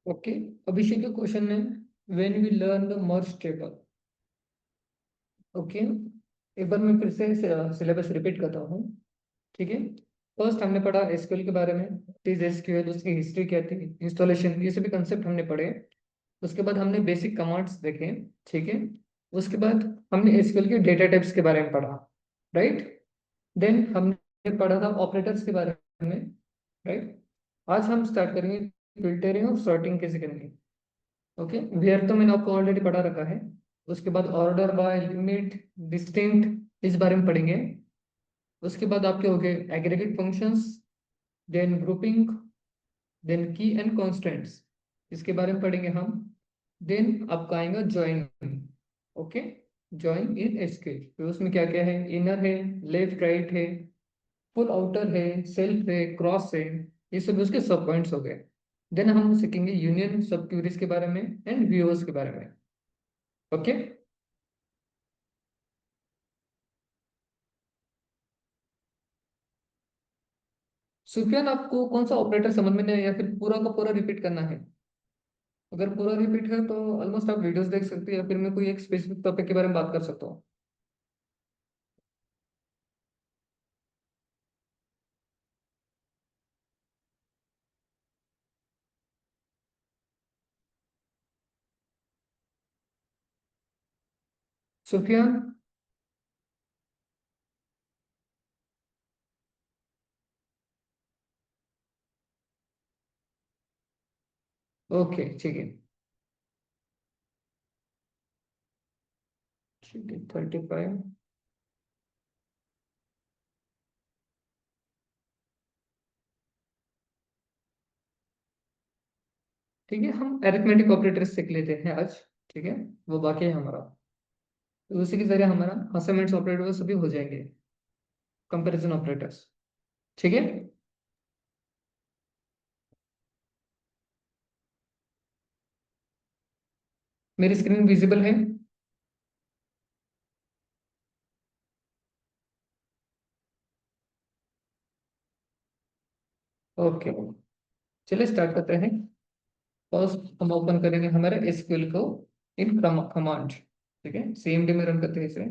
Okay, अभिषेक का question है when we learn the merge table. Okay, एक बार मैं फिर से सिलेबस रिपीट करता हूँ। ठीक है, फर्स्ट हमने पढ़ा एसक्यूएल के बारे में, इज एसक्यूएल, उसकी हिस्ट्री क्या थी, इंस्टॉलेशन, ये सभी कंसेप्ट हमने पढ़े। उसके बाद हमने बेसिक कमांड्स देखे। ठीक है, उसके बाद हमने एसक्यूएल के डेटा टाइप्स के बारे में पढ़ा, राइट। देन हमने पढ़ा था ऑपरेटर्स के बारे में, राइट। आज हम स्टार्ट करेंगे फिल्टरिंग और सॉर्टिंग कैसे करनी। ओके, वेयर तो मैंने आपको ऑलरेडी पढ़ा रखा है। उसके बाद ऑर्डर बाय, लिमिट, डिस्टिंक्ट, इस बारे में पढ़ेंगे। उसके बाद आपके हो गए aggregate functions, then grouping, then key and constants, इसके बारे में पढ़ेंगे हम। देन आपका आएगा join. Okay, join in SQL, तो उसमें क्या क्या है, इनर है, लेफ्ट राइट है, फुल आउटर है, सेल्फ है, क्रॉस है, ये सब उसके सब पॉइंट्स हो गए। देन हम सीखेंगे यूनियन, सब क्यूरीज के बारे में एंड व्यूअर्स के बारे में। ओके, सुफियान आपको कौन सा ऑपरेटर समझ में नहीं आया या फिर पूरा का पूरा रिपीट करना है? अगर पूरा रिपीट है तो ऑलमोस्ट आप वीडियोस देख सकते हैं या फिर मैं कोई एक स्पेसिफिक टॉपिक के बारे में बात कर सकता हूँ। सुफियान, ओके ठीक है। ठीक है, 35। ठीक है, हम अरिथमेटिक ऑपरेटर सीख लेते हैं आज। ठीक है, वो बाकी है हमारा, तो उसी के जरिए हमारा असाइनमेंट्स ऑपरेटर सभी हो जाएंगे, कंपैरिजन ऑपरेटर्स। ठीक है, मेरी स्क्रीन विजिबल है? ओके, चलिए स्टार्ट करते हैं। फर्स्ट हम ओपन करेंगे हमारे एसक्यूएल को इन कमांड। ठीक है, सीएमडी में रन करते हैं इसे।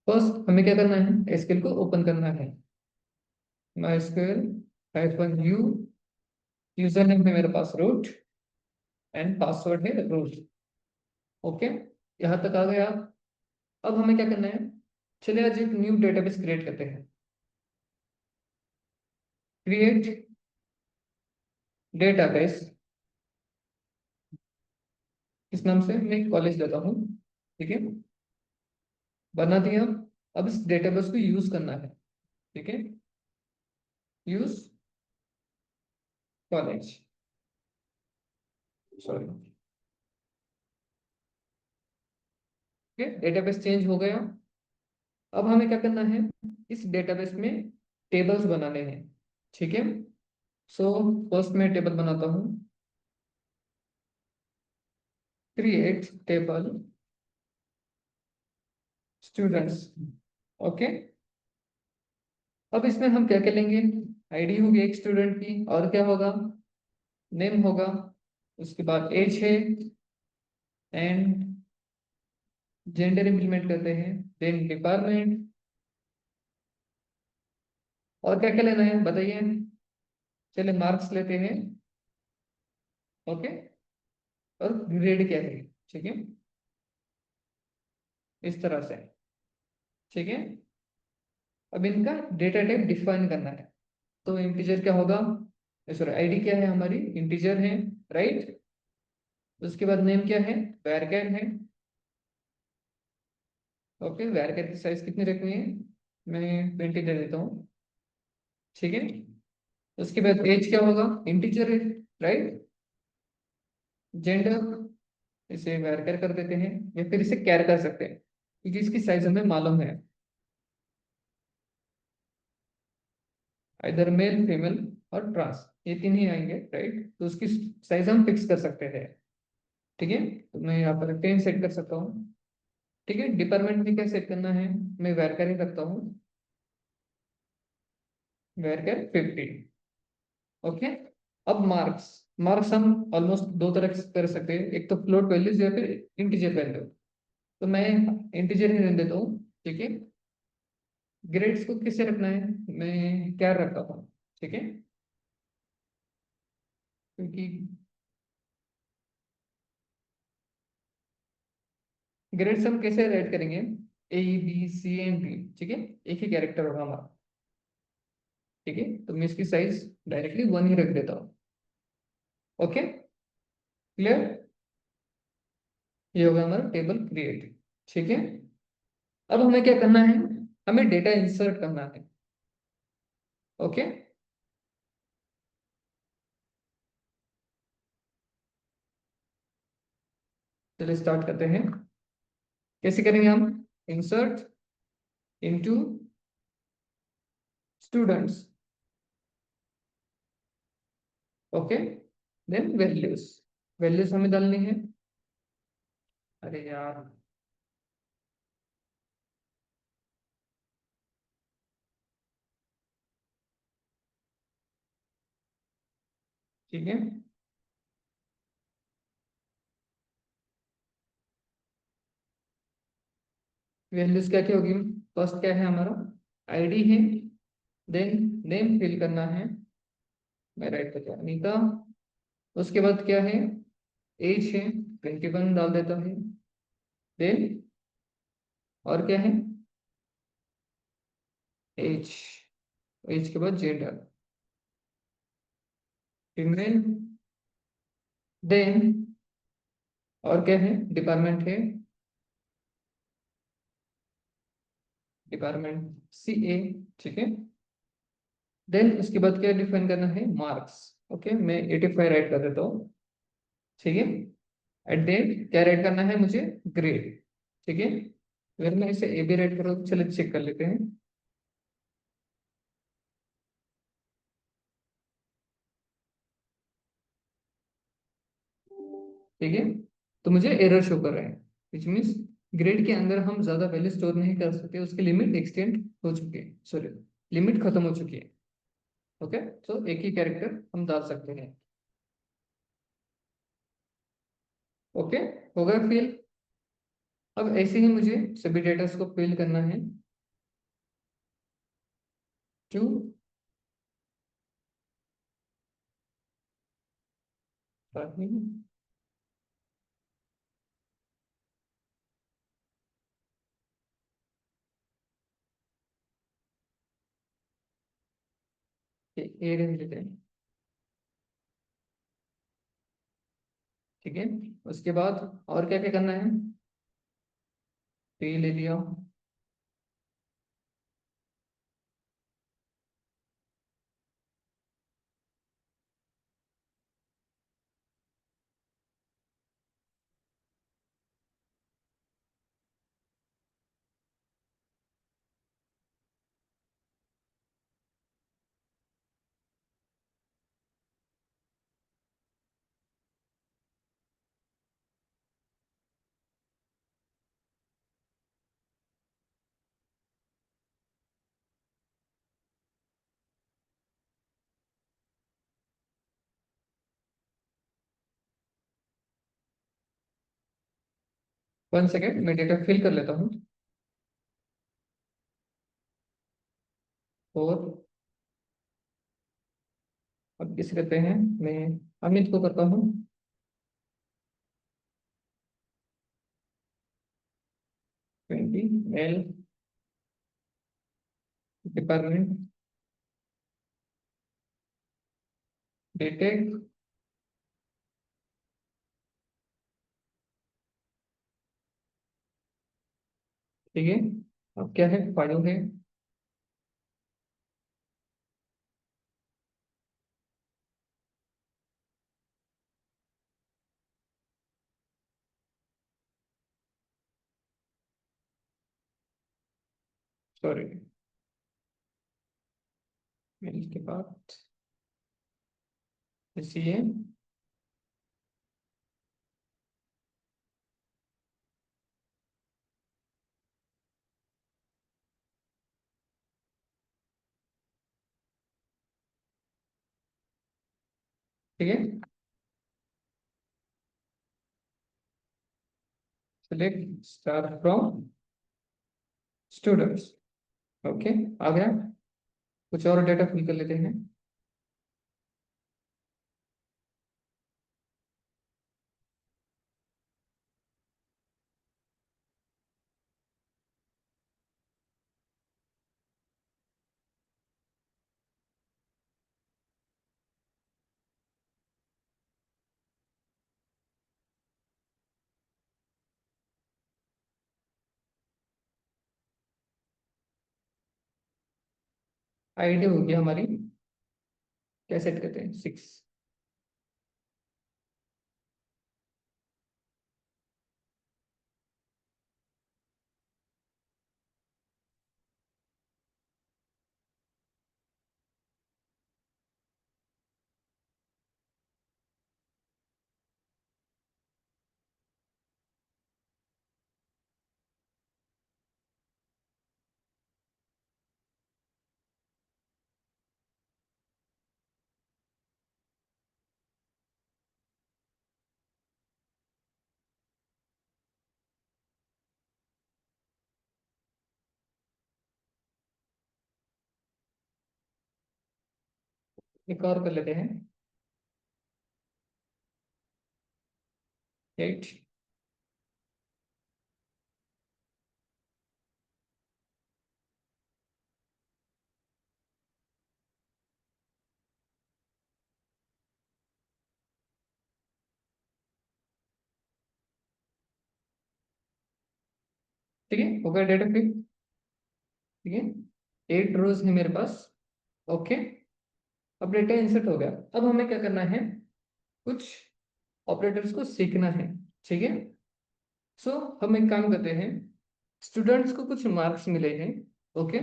फर्स्ट हमें क्या करना है, एसक्यूएल को ओपन करना है। My SQL -u, user name है मेरे पास रूट, एंड पासवर्ड है रूट। ओके, यहाँ तक आ गया। अब हमें क्या करना है, चलिए आज एक न्यू डेटाबेस क्रिएट करते हैं। क्रिएट डेटाबेस, इस नाम से मैं कॉलेज लेता हूँ। ठीक है, बना दिया। अब इस डेटाबेस को यूज करना है। ठीक है, यूज कॉलेज, सॉरी। ठीक है, डेटाबेस चेंज हो गया। अब हमें क्या करना है, इस डेटाबेस में टेबल्स बनाने हैं। ठीक है, सो फर्स्ट मैं टेबल बनाता हूँ, क्रिएट टेबल स्टूडेंट्स। ओके, अब इसमें हम क्या क्या लेंगे, आईडी होगी एक स्टूडेंट की, और क्या होगा, नेम होगा, उसके बाद एज है, एंड जेंडर इम्प्लीमेंट करते हैं, देन डिपार्टमेंट, और क्या क्या लेना है बताइए। चलिए मार्क्स लेते हैं। ओके, और ग्रेड क्या है। ठीक है, इस तरह से। ठीक है, अब इनका डेटा टाइप डिफाइन करना है। तो इंटीजर क्या होगा, सॉरी आईडी क्या है हमारी, इंटीजर है, राइट। उसके बाद नेम क्या है, वैरचर है। ओके, वैरचर की साइज कितनी रखनी है, मैं 20 दे देता हूँ। ठीक है, उसके बाद एज क्या होगा, इंटीजर है, राइट। जेंडर, इसे वैरचर कर देते हैं, या फिर इसे कैर कर सकते हैं क्योंकि इसकी साइज हमें मालूम है, इधर मेल, फीमेल और ट्रांस, ये तीन ही आएंगे, राइट। तो उसकी साइज हम फिक्स कर सकते हैं। ठीक है, तो मैं यहाँ पर 10 सेट कर सकता हूँ। ठीक है, डिपार्टमेंट में क्या सेट करना है, मैं वैरकर ही रखता हूँ, वैरकर 50। ओके। अब मार्क्स, मार्क्स हम ऑलमोस्ट दो तरह से कर सकते हैं, एक तो फ्लोट वैल्यूज या फिर इंटीजर वैल्यू। तो मैं इंटीजर ही रहने देता हूँ, ठीक है। ग्रेड्स को किससे रखना है, मैं क्या रखता हूँ, ठीक है। क्योंकि ग्रेड्स हम कैसे राइट करेंगे, A B C and D, ठीक है। एक ही कैरेक्टर होगा हमारा, ठीक है। तो मैं इसकी साइज डायरेक्टली 1 ही रख देता हूँ। Okay, clear. ये होगा हमारा टेबल क्रिएट, ठीक है। अब हमें क्या करना है, हमें डेटा इंसर्ट करना है। ओके, चलिए स्टार्ट करते हैं। कैसे करेंगे हम, insert into students, okay. Then values, values हमें डालनी है। अरे यार, ठीक है। वैल्यूज क्या क्या होगी, फर्स्ट क्या है हमारा, आईडी है। देन नेम फिल करना है, मैं राइट करता हूँ अनीता। उसके बाद क्या है, एज है, 21 डाल देता है। देन और क्या है, एज, एज के बाद जेंडर, फीमेल। देन और क्या है, डिपार्टमेंट है, डिपार्टमेंट CA, ठीक है। देन उसके बाद क्या डिफाइन करना है, मार्क्स। ओके, मैं 85 राइट कर देता हूँ, ठीक है। एट डेट क्या राइट करना है मुझे, ग्रेड, ठीक है। अगर मैं इसे AB राइट करूँ तो चलिए चेक कर लेते हैं, ठीक है। तो मुझे एरर शो कर रहे हैं, विच मीन्स ग्रेड के अंदर हम ज्यादा वैल्यू स्टोर नहीं कर सकते, उसकी लिमिट एक्सटेंड हो चुकी है, सॉरी, लिमिट खत्म हो चुकी है। ओके, तो एक ही कैरेक्टर हम डाल सकते हैं। ओके, हो गया फिल। अब ऐसे ही मुझे सभी डेटा को फिल करना है, टू ए रहने देते हैं, ठीक है। उसके बाद और क्या क्या करना है, पे ले लिया, वन सेकेंड मैं डेटा फिल कर लेता हूँ। और अब किसे करते हैं, मैं अमित को करता हूँ, 20, मेल, डिपार्टमेंट बीटेक, ठीक है। अब क्या है, फाइव है, सॉरी, मेल के बाद CA, ठीक है, select star from students. Okay, आ गया। कुछ और डेटा फिल कर लेते हैं। आईडी होगी हमारी, क्या सेट करते हैं, 6। एक और कर लेते हैं, 8। ठीक है, हो गया डेटा फिल। ठीक है, 8 रोज है मेरे पास। ओके, अब डेटा इंसर्ट हो गया। अब हमें क्या करना है, कुछ ऑपरेटर्स को सीखना है। ठीक है, सो हम एक काम करते हैं, स्टूडेंट्स को कुछ मार्क्स मिले हैं। ओके,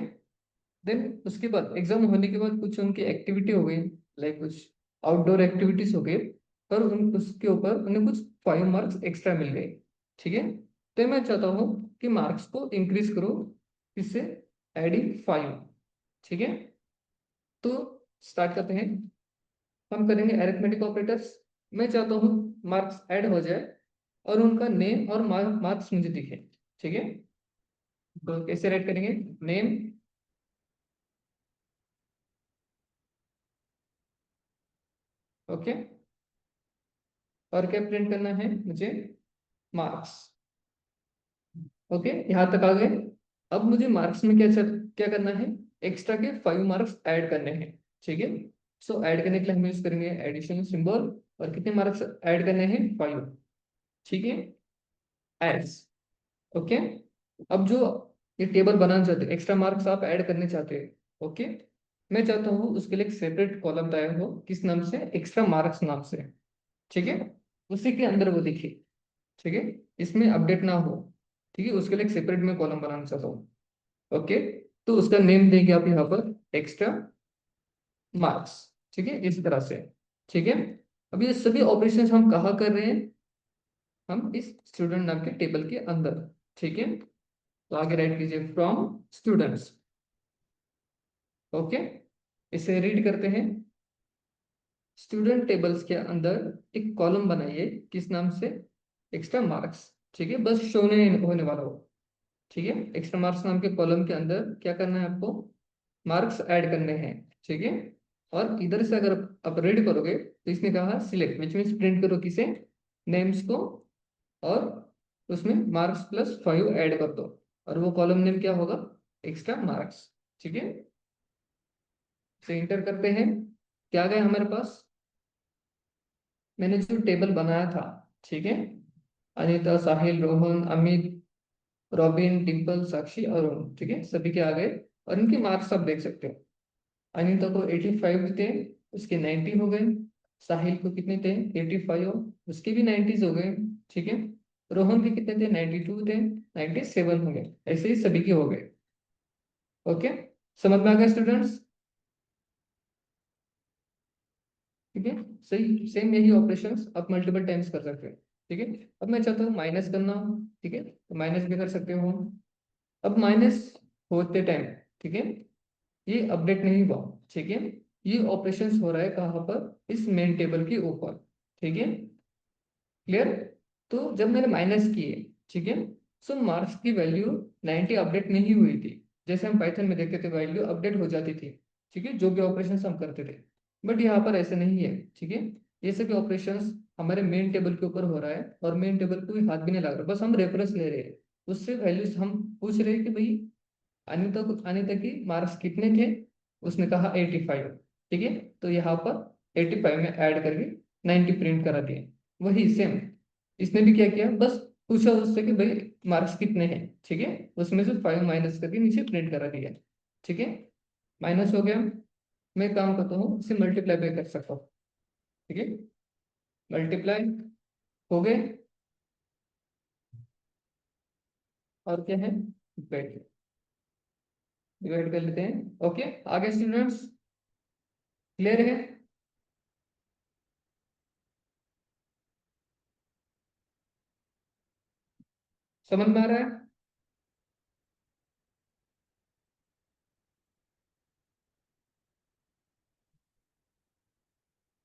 देन उसके बाद एग्जाम होने के बाद कुछ उनकी एक्टिविटी हो गई, लाइक कुछ आउटडोर एक्टिविटीज हो गई, पर उन उसके ऊपर उन्हें कुछ 5 मार्क्स एक्स्ट्रा मिल गए। ठीक है, तो मैं चाहता हूँ कि मार्क्स को इंक्रीज करो, इससे एडिंग 5। ठीक है, तो स्टार्ट करते हैं। हम करेंगे अरिथमेटिक ऑपरेटर्स। मैं चाहता हूँ मार्क्स ऐड हो जाए और उनका नेम और मार्क्स मुझे दिखे। ठीक है, तो कैसे ऐड करेंगे, नेम। ओके, और क्या प्रिंट करना है मुझे, मार्क्स। ओके, यहाँ तक आ गए। अब मुझे मार्क्स में क्या करना है, एक्स्ट्रा के 5 मार्क्स ऐड करने हैं। ठीक है, सो ऐड करने के लिए हम यूज करेंगे एडिशन सिंबल, और कितने मार्क्स ऐड करने हैं, 5। ठीक है, एस। ओके, अब जो ये टेबल बनाना चाहते हैं, एक्स्ट्रा मार्क्स आप ऐड करने चाहते हैं। ओके, मैं चाहता हूँ उसके लिए एक सेपरेट कॉलम तैयार हो, किस नाम से, एक्स्ट्रा मार्क्स नाम से। ठीक है, उसी के अंदर वो दिखे। ठीक है, इसमें अपडेट ना हो। ठीक है, उसके लिए एक सेपरेट में कॉलम बनाना चाहता हूँ। ओके, तो उसका नेम देंगे आप यहाँ पर, एक्स्ट्रा मार्क्स। ठीक है, इस तरह से। ठीक है, अब ये सभी ऑपरेशंस हम कहाँ कर रहे हैं, हम इस स्टूडेंट नाम के टेबल के अंदर। ठीक है, तो आगे राइट कीजिए, फ्रॉम स्टूडेंट्स। ओके, इसे रीड करते हैं, स्टूडेंट टेबल्स के अंदर एक कॉलम बनाइए, किस नाम से, एक्स्ट्रा मार्क्स। ठीक है, बस शो नहीं होने वाला हो। ठीक है, एक्स्ट्रा मार्क्स नाम के कॉलम के अंदर क्या करना है आपको, मार्क्स ऐड करने हैं। ठीक है, और इधर से अगर आप रीड करोगे तो इसने कहा सिलेक्ट, विच मीन्स प्रिंट करो किसे, नेम्स को, और उसमें मार्क्स प्लस 5 ऐड कर दो, और वो कॉलम नेम क्या होगा, एक्स्ट्रा मार्क्स। ठीक है, तो इंटर करते हैं, क्या आ गया हमारे पास, मैंने जो टेबल बनाया था। ठीक है, अनीता, साहिल, रोहन, अमित, रॉबिन, डिम्पल, साक्षी, अरुण। ठीक है, सभी के आ गए, और इनके मार्क्स आप देख सकते हो। अनीता को 85 थे, उसके 90 हो गए। साहिल को कितने थे, 85, उसके भी 90s हो गए। ठीक है, रोहन के कितने थे, 92 थे, 97 हो गए। ऐसे ही सभी के हो गए। ओके, समझ में आ गया स्टूडेंट्स। ठीक है, सही, सेम यही ऑपरेशंस आप मल्टीपल टाइम्स कर सकते हैं। ठीक है, अब मैं चाहता हूँ माइनस करना। ठीक है, तो माइनस भी कर सकते हो। अब माइनस होते टाइम, ठीक है, ये अपडेट नहीं हुआ। ठीक है, ये ऑपरेशंस हो रहा है कहाँ पर, इस मेन टेबल के ऊपर। ठीक है, क्लियर। तो जब मैंने माइनस किए, ठीक है, सो मार्क्स की वैल्यू 90 अपडेट नहीं हुई थी। जैसे हम पाइथन में देखते थे वैल्यू अपडेट हो जाती थी, ठीक है, जो भी ऑपरेशंस हम करते थे। बट यहाँ पर ऐसा नहीं है, ठीक है। ये सभी ऑपरेशंस हमारे मेन टेबल के ऊपर हो रहा है, और मेन टेबल को भी हाथ भी नहीं लग रहा, बस हम रेफरेंस ले रहे हैं। उससे वैल्यूज हम पूछ रहे हैं कि भाई अनिता की मार्क्स कितने थे। उसने कहा 85। ठीक है, तो यहाँ पर 85 में ऐड करके 90 प्रिंट करा दिए। वही सेम इसने भी क्या किया, बस पूछा उससे कि भाई मार्क्स कितने हैं, ठीक है, उसमें से 5 माइनस करके नीचे प्रिंट करा दिया। ठीक है, माइनस हो गया। मैं एक काम करता हूँ, इसे मल्टीप्लाई भी कर सकता हूँ। ठीक है, मल्टीप्लाई हो गए, और क्या है, डिवाइड। डिवाइड कर लेते हैं। ओके, आगे स्टूडेंट्स क्लियर है? समझ में आ रहा है?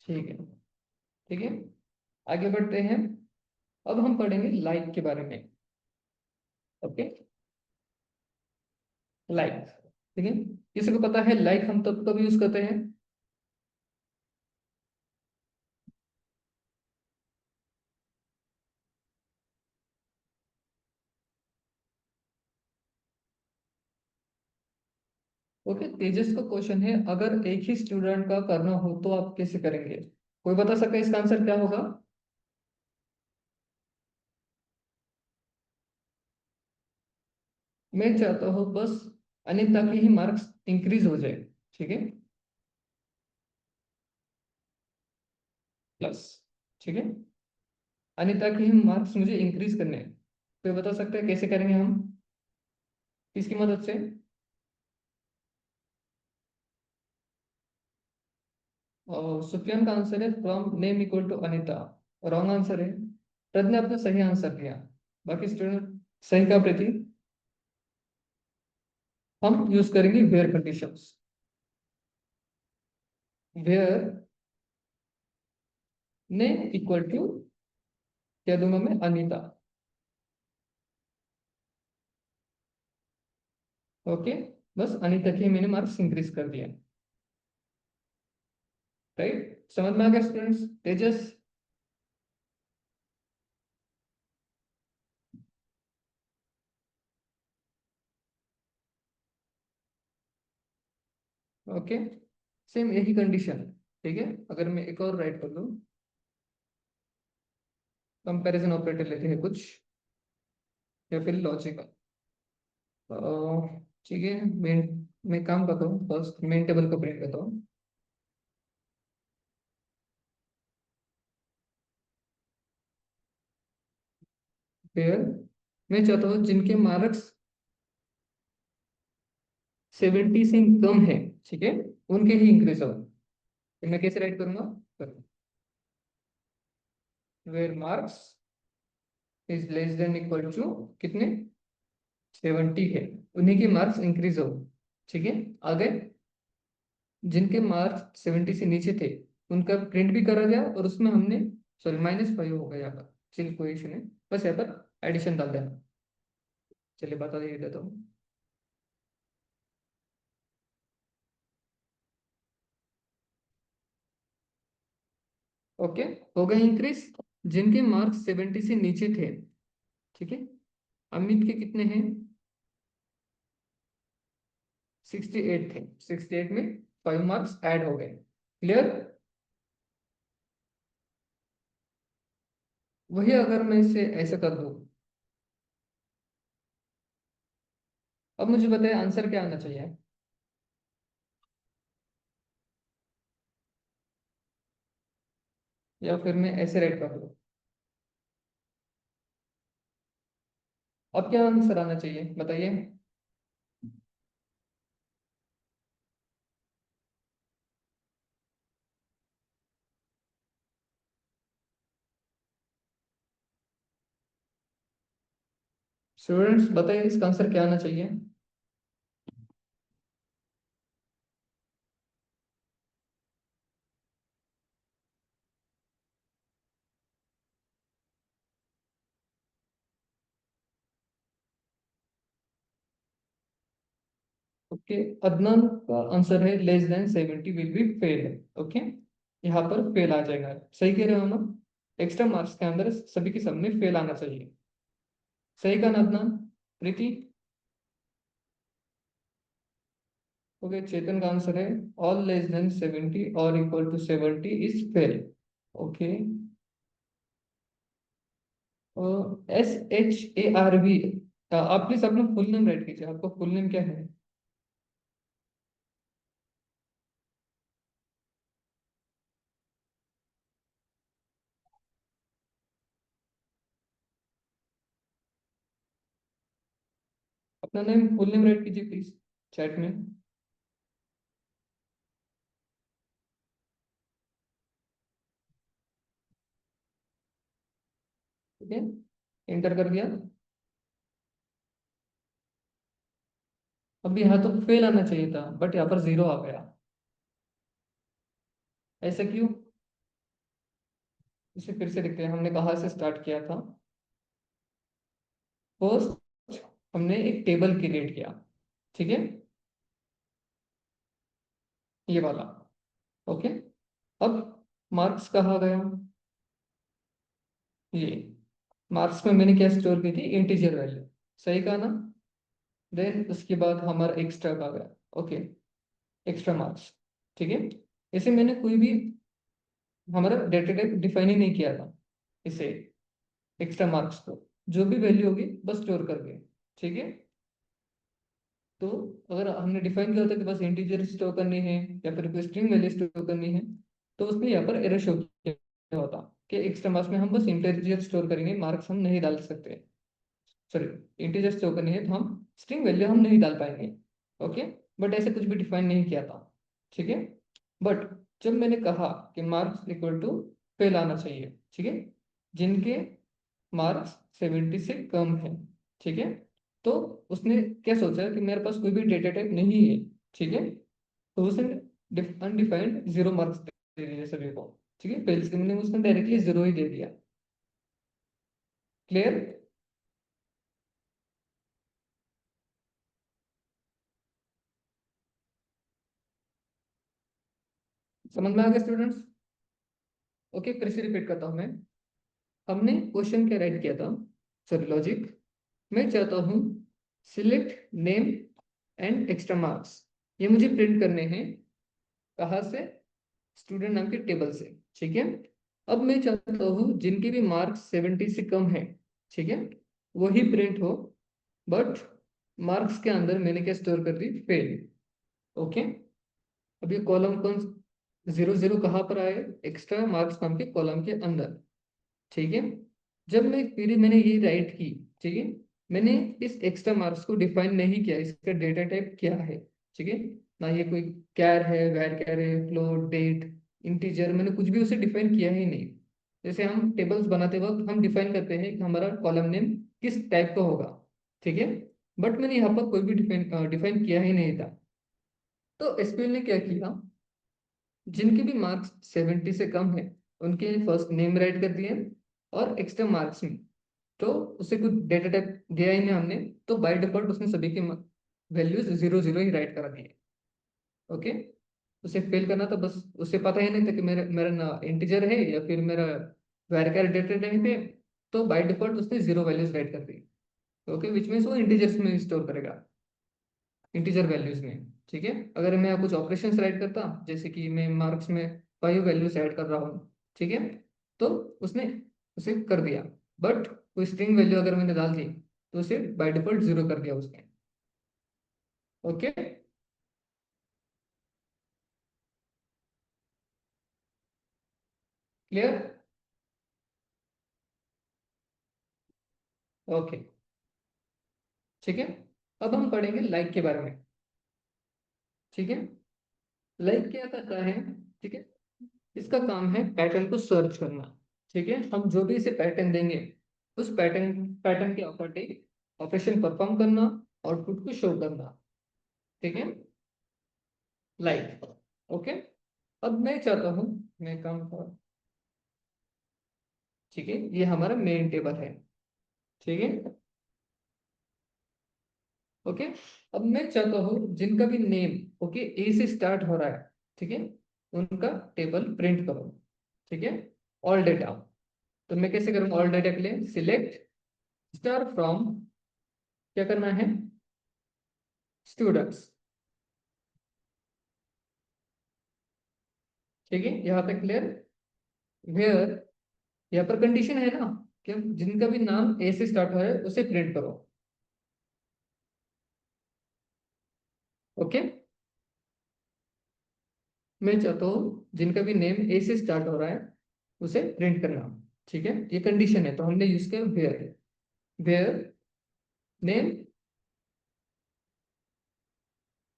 ठीक है, ठीक है, आगे बढ़ते हैं। अब हम पढ़ेंगे लाइक के बारे में। ओके, लाइक, ठीक है। किसी को पता है लाइक हम तब कब यूज करते हैं? ओके, तेजस का क्वेश्चन है, अगर एक ही स्टूडेंट का करना हो तो आप कैसे करेंगे? कोई बता सकता है इसका आंसर क्या होगा? मैं चाहता हूँ बस अनिता की ही मार्क्स इंक्रीज हो जाए। ठीक है, प्लस, ठीक है, अनिता की ही मार्क्स मुझे इंक्रीज करने हैं। कोई बता सकता है कैसे करेंगे हम, किसकी मदद से? और सुफियान का आंसर है from name equal to Anita. Wrong answer है। प्रज्ञा आपने सही आंसर दिया। बाकी स्टूडेंट सही का प्रति हम यूज करेंगे where conditions. Where name equal to, क्या दूंगा मैं, अनीता। ओके, बस अनीता के मैंने मार्क्स इंक्रीज कर दिया। राइट, समझ में आ गया स्टूडेंट्स? तेजस? ओके, सेम यही कंडीशन। ठीक है, अगर मैं एक और राइट कर दूं, कंपैरिजन ऑपरेटर लेते हैं कुछ, या फिर लॉजिकल। ठीक है, मैं काम करता हूँ, फर्स्ट मेन टेबल को प्रिंट करता हूँ। फिर मैं चाहता हूँ जिनके मार्क्स 70 से कम है, ठीक है, उनके ही इंक्रीज हो। तो मैं कैसे राइट करूंगा? Where marks is less than equal to कितने, 70 है, उन्हीं के मार्क्स इंक्रीज हो। ठीक है, आगे जिनके मार्क्स 70 से नीचे थे उनका प्रिंट भी करा गया, और उसमें हमने, सॉरी, -5 होगा यहाँ पर। चलिए कोई इशू नहीं, बस यहाँ पर एडिशन डाल देना। चलिए बता दे देता हूँ। ओके, हो गए इंक्रीज। जिनके मार्क्स 70 से नीचे थे, ठीक है, अमित के कितने हैं, 68 थे, 68 में 5 मार्क्स ऐड हो गए। क्लियर? वही अगर मैं इसे ऐसे कर दूं, अब मुझे बताइए आंसर क्या आना चाहिए, या फिर मैं ऐसे राइट कर दूं? अब क्या आंसर आना चाहिए बताइए? स्टूडेंट्स बताइए इसका आंसर क्या आना चाहिए? ओके, अदनान का आंसर है less than 70 will be fail. Okay, यहाँ पर फेल आ जाएगा। सही कह रहे हो ना? एक्स्ट्रा मार्क्स के अंदर सभी के सब में फेल आना चाहिए। सही कहा ना अदनान? प्रीति? ओके, चेतन का आंसर है ऑल लेस देन 70 और equal to 70 is fail. Okay, SHARV, आप प्लीज अपना फुल नेम राइट कीजिए। आपका फुल नेम क्या है? अपना नेम, फुल नेम राइट कीजिए प्लीज चैट में। ठीक है, एंटर कर दिया। अब यहाँ तो फेल आना चाहिए था, बट यहाँ पर जीरो आ गया। ऐसा क्यों? इसे फिर से देखते हैं, हमने कहाँ से स्टार्ट किया था। फर्स्ट हमने एक टेबल क्रिएट किया, ठीक है, ये वाला। ओके, अब मार्क्स कहाँ गया? ये मार्क्स में मैंने क्या स्टोर की थी? Integer value. सही कहा ना? देन उसके बाद हमारा एक्स्ट्रा का गया। Okay, extra marks. ठीक है, इसे मैंने कोई भी हमारा डेटा टाइप डिफाइन ही नहीं किया था। इसे एक्स्ट्रा मार्क्स को जो भी वैल्यू होगी बस स्टोर कर गए। ठीक है, तो अगर हमने डिफाइन किया होता कि बस इंटीजर स्टोर करनी है या फिर कोई स्ट्रिंग वैल्यू स्टोर करनी है, तो उसमें यहाँ पर एरर शो किया होता कि एक्स्ट्रा मार्क्स में हम बस इंटीजर स्टोर करेंगे, मार्क्स हम नहीं डाल सकते। सॉरी, इंटीजर स्टोर करनी है तो हम स्ट्रिंग वैल्यू हम नहीं डाल पाएंगे। ओके, बट ऐसे कुछ भी डिफाइन नहीं किया था। ठीक है, बट जब मैंने कहा कि मार्क्स इक्वल टू फेल आना चाहिए, ठीक है, जिनके मार्क्स 70 से कम है, ठीक है, तो उसने क्या सोचा कि मेरे पास कोई भी डेटा टाइप नहीं है, ठीक है, तो उसने अनडिफाइंड जीरो मार्क्स दे दिए सभी को। ठीक है, फेल से मैंने उसने डायरेक्टली जीरो ही दे दिया। क्लियर? समझ में आ गया स्टूडेंट्स? ओके, फिर से रिपीट करता हूँ मैं। हमने क्वेश्चन क्या राइट किया था? Sorry, logic. मैं चाहता हूँ select name and extra marks, ये मुझे प्रिंट करने हैं। कहाँ से? स्टूडेंट नाम के टेबल से। ठीक है, अब मैं चाहता हूँ जिनके भी मार्क्स 70 से कम है, ठीक है, वही प्रिंट हो, बट मार्क्स के अंदर मैंने क्या स्टोर कर दी? फेल। ओके, अब ये कॉलम कौन? जीरो जीरो कहाँ पर आए? एक्स्ट्रा मार्क्स नाम के कॉलम के अंदर। ठीक है, जब मैं फिर मैंने ये राइट की, ठीक है, मैंने इस एक्स्ट्रा मार्क्स को डिफाइन नहीं किया, इसका डेटा टाइप क्या है। ठीक है, ना ये कोई कैर है, वैर कैर है, फ्लोट, डेट, इंटीजर, मैंने कुछ भी उसे डिफाइन किया ही नहीं। जैसे हम टेबल्स बनाते वक्त हम डिफाइन करते हैं कि हमारा कॉलम नेम किस टाइप का होगा। ठीक है, बट मैंने यहाँ पर कोई भी डिफाइन डिफाइन किया ही नहीं था। तो एसक्यूएल ने क्या किया? जिनके भी मार्क्स 70 से कम है उनके फर्स्ट नेम राइट कर दिए, और एक्स्ट्रा मार्क्स में तो उसे कुछ डेटा टाइप दिया ही नहीं हमने, तो बाय डिफॉल्ट उसने सभी के वैल्यूज जीरो जीरो ही राइट करा दिए। ओके, उसे फेल करना था, बस उसे पता ही नहीं था कि मेरा मेरा ना इंटीजर है या फिर मेरा वेरिएबल डेटा टाइप है, तो बाय डिफॉल्ट उसने जीरो वैल्यूज राइट कर दी। ओके, विच मीन्स वो इंटीजर्स में स्टोर करेगा, इंटीजर वैल्यूज में। ठीक है, अगर मैं कुछ ऑपरेशंस राइट करता, जैसे कि मैं मार्क्स में 5 वैल्यूज ऐड कर रहा हूँ, ठीक है, तो उसने उसे कर दिया, बट कोई स्ट्रिंग वैल्यू अगर मैंने डाल दी तो उसे बाय डिफॉल्ट जीरो कर दिया उसने। Okay, clear? ओके, ठीक है, अब हम पढ़ेंगे लाइक के बारे में। ठीक है, लाइक क्या करता है? ठीक है, इसका काम है पैटर्न को सर्च करना। ठीक है, हम जो भी इसे पैटर्न देंगे उस पैटर्न पैटर्न के अकॉर्डिंग ऑपरेशन परफॉर्म करना, आउटपुट को शो करना। ठीक है, लाइक। ओके, अब मैं चाहता हूँ मैं काम कर। ठीक है, ये हमारा मेन टेबल है। ठीक है, ओके। अब मैं चाहता हूँ जिनका भी नेम ओके ए से स्टार्ट हो रहा है, ठीक है, उनका टेबल प्रिंट करो, ठीक है, ऑल डेटा। तो मैं कैसे करूँगा ऑल डेटा के लिए? सिलेक्ट स्टार फ्रॉम, क्या करना है, स्टूडेंट्स, ठीक है, यहाँ तक क्लियर? वेयर, यहाँ पर कंडीशन है ना कि जिनका भी नाम ए से स्टार्ट हो रहा है उसे प्रिंट करो। ओके, मैं चाहता हूँ जिनका भी नेम ए से स्टार्ट हो रहा है उसे प्रिंट करना, ठीक है, ये कंडीशन है तो हमने यूज किया वेयर। वेयर नेम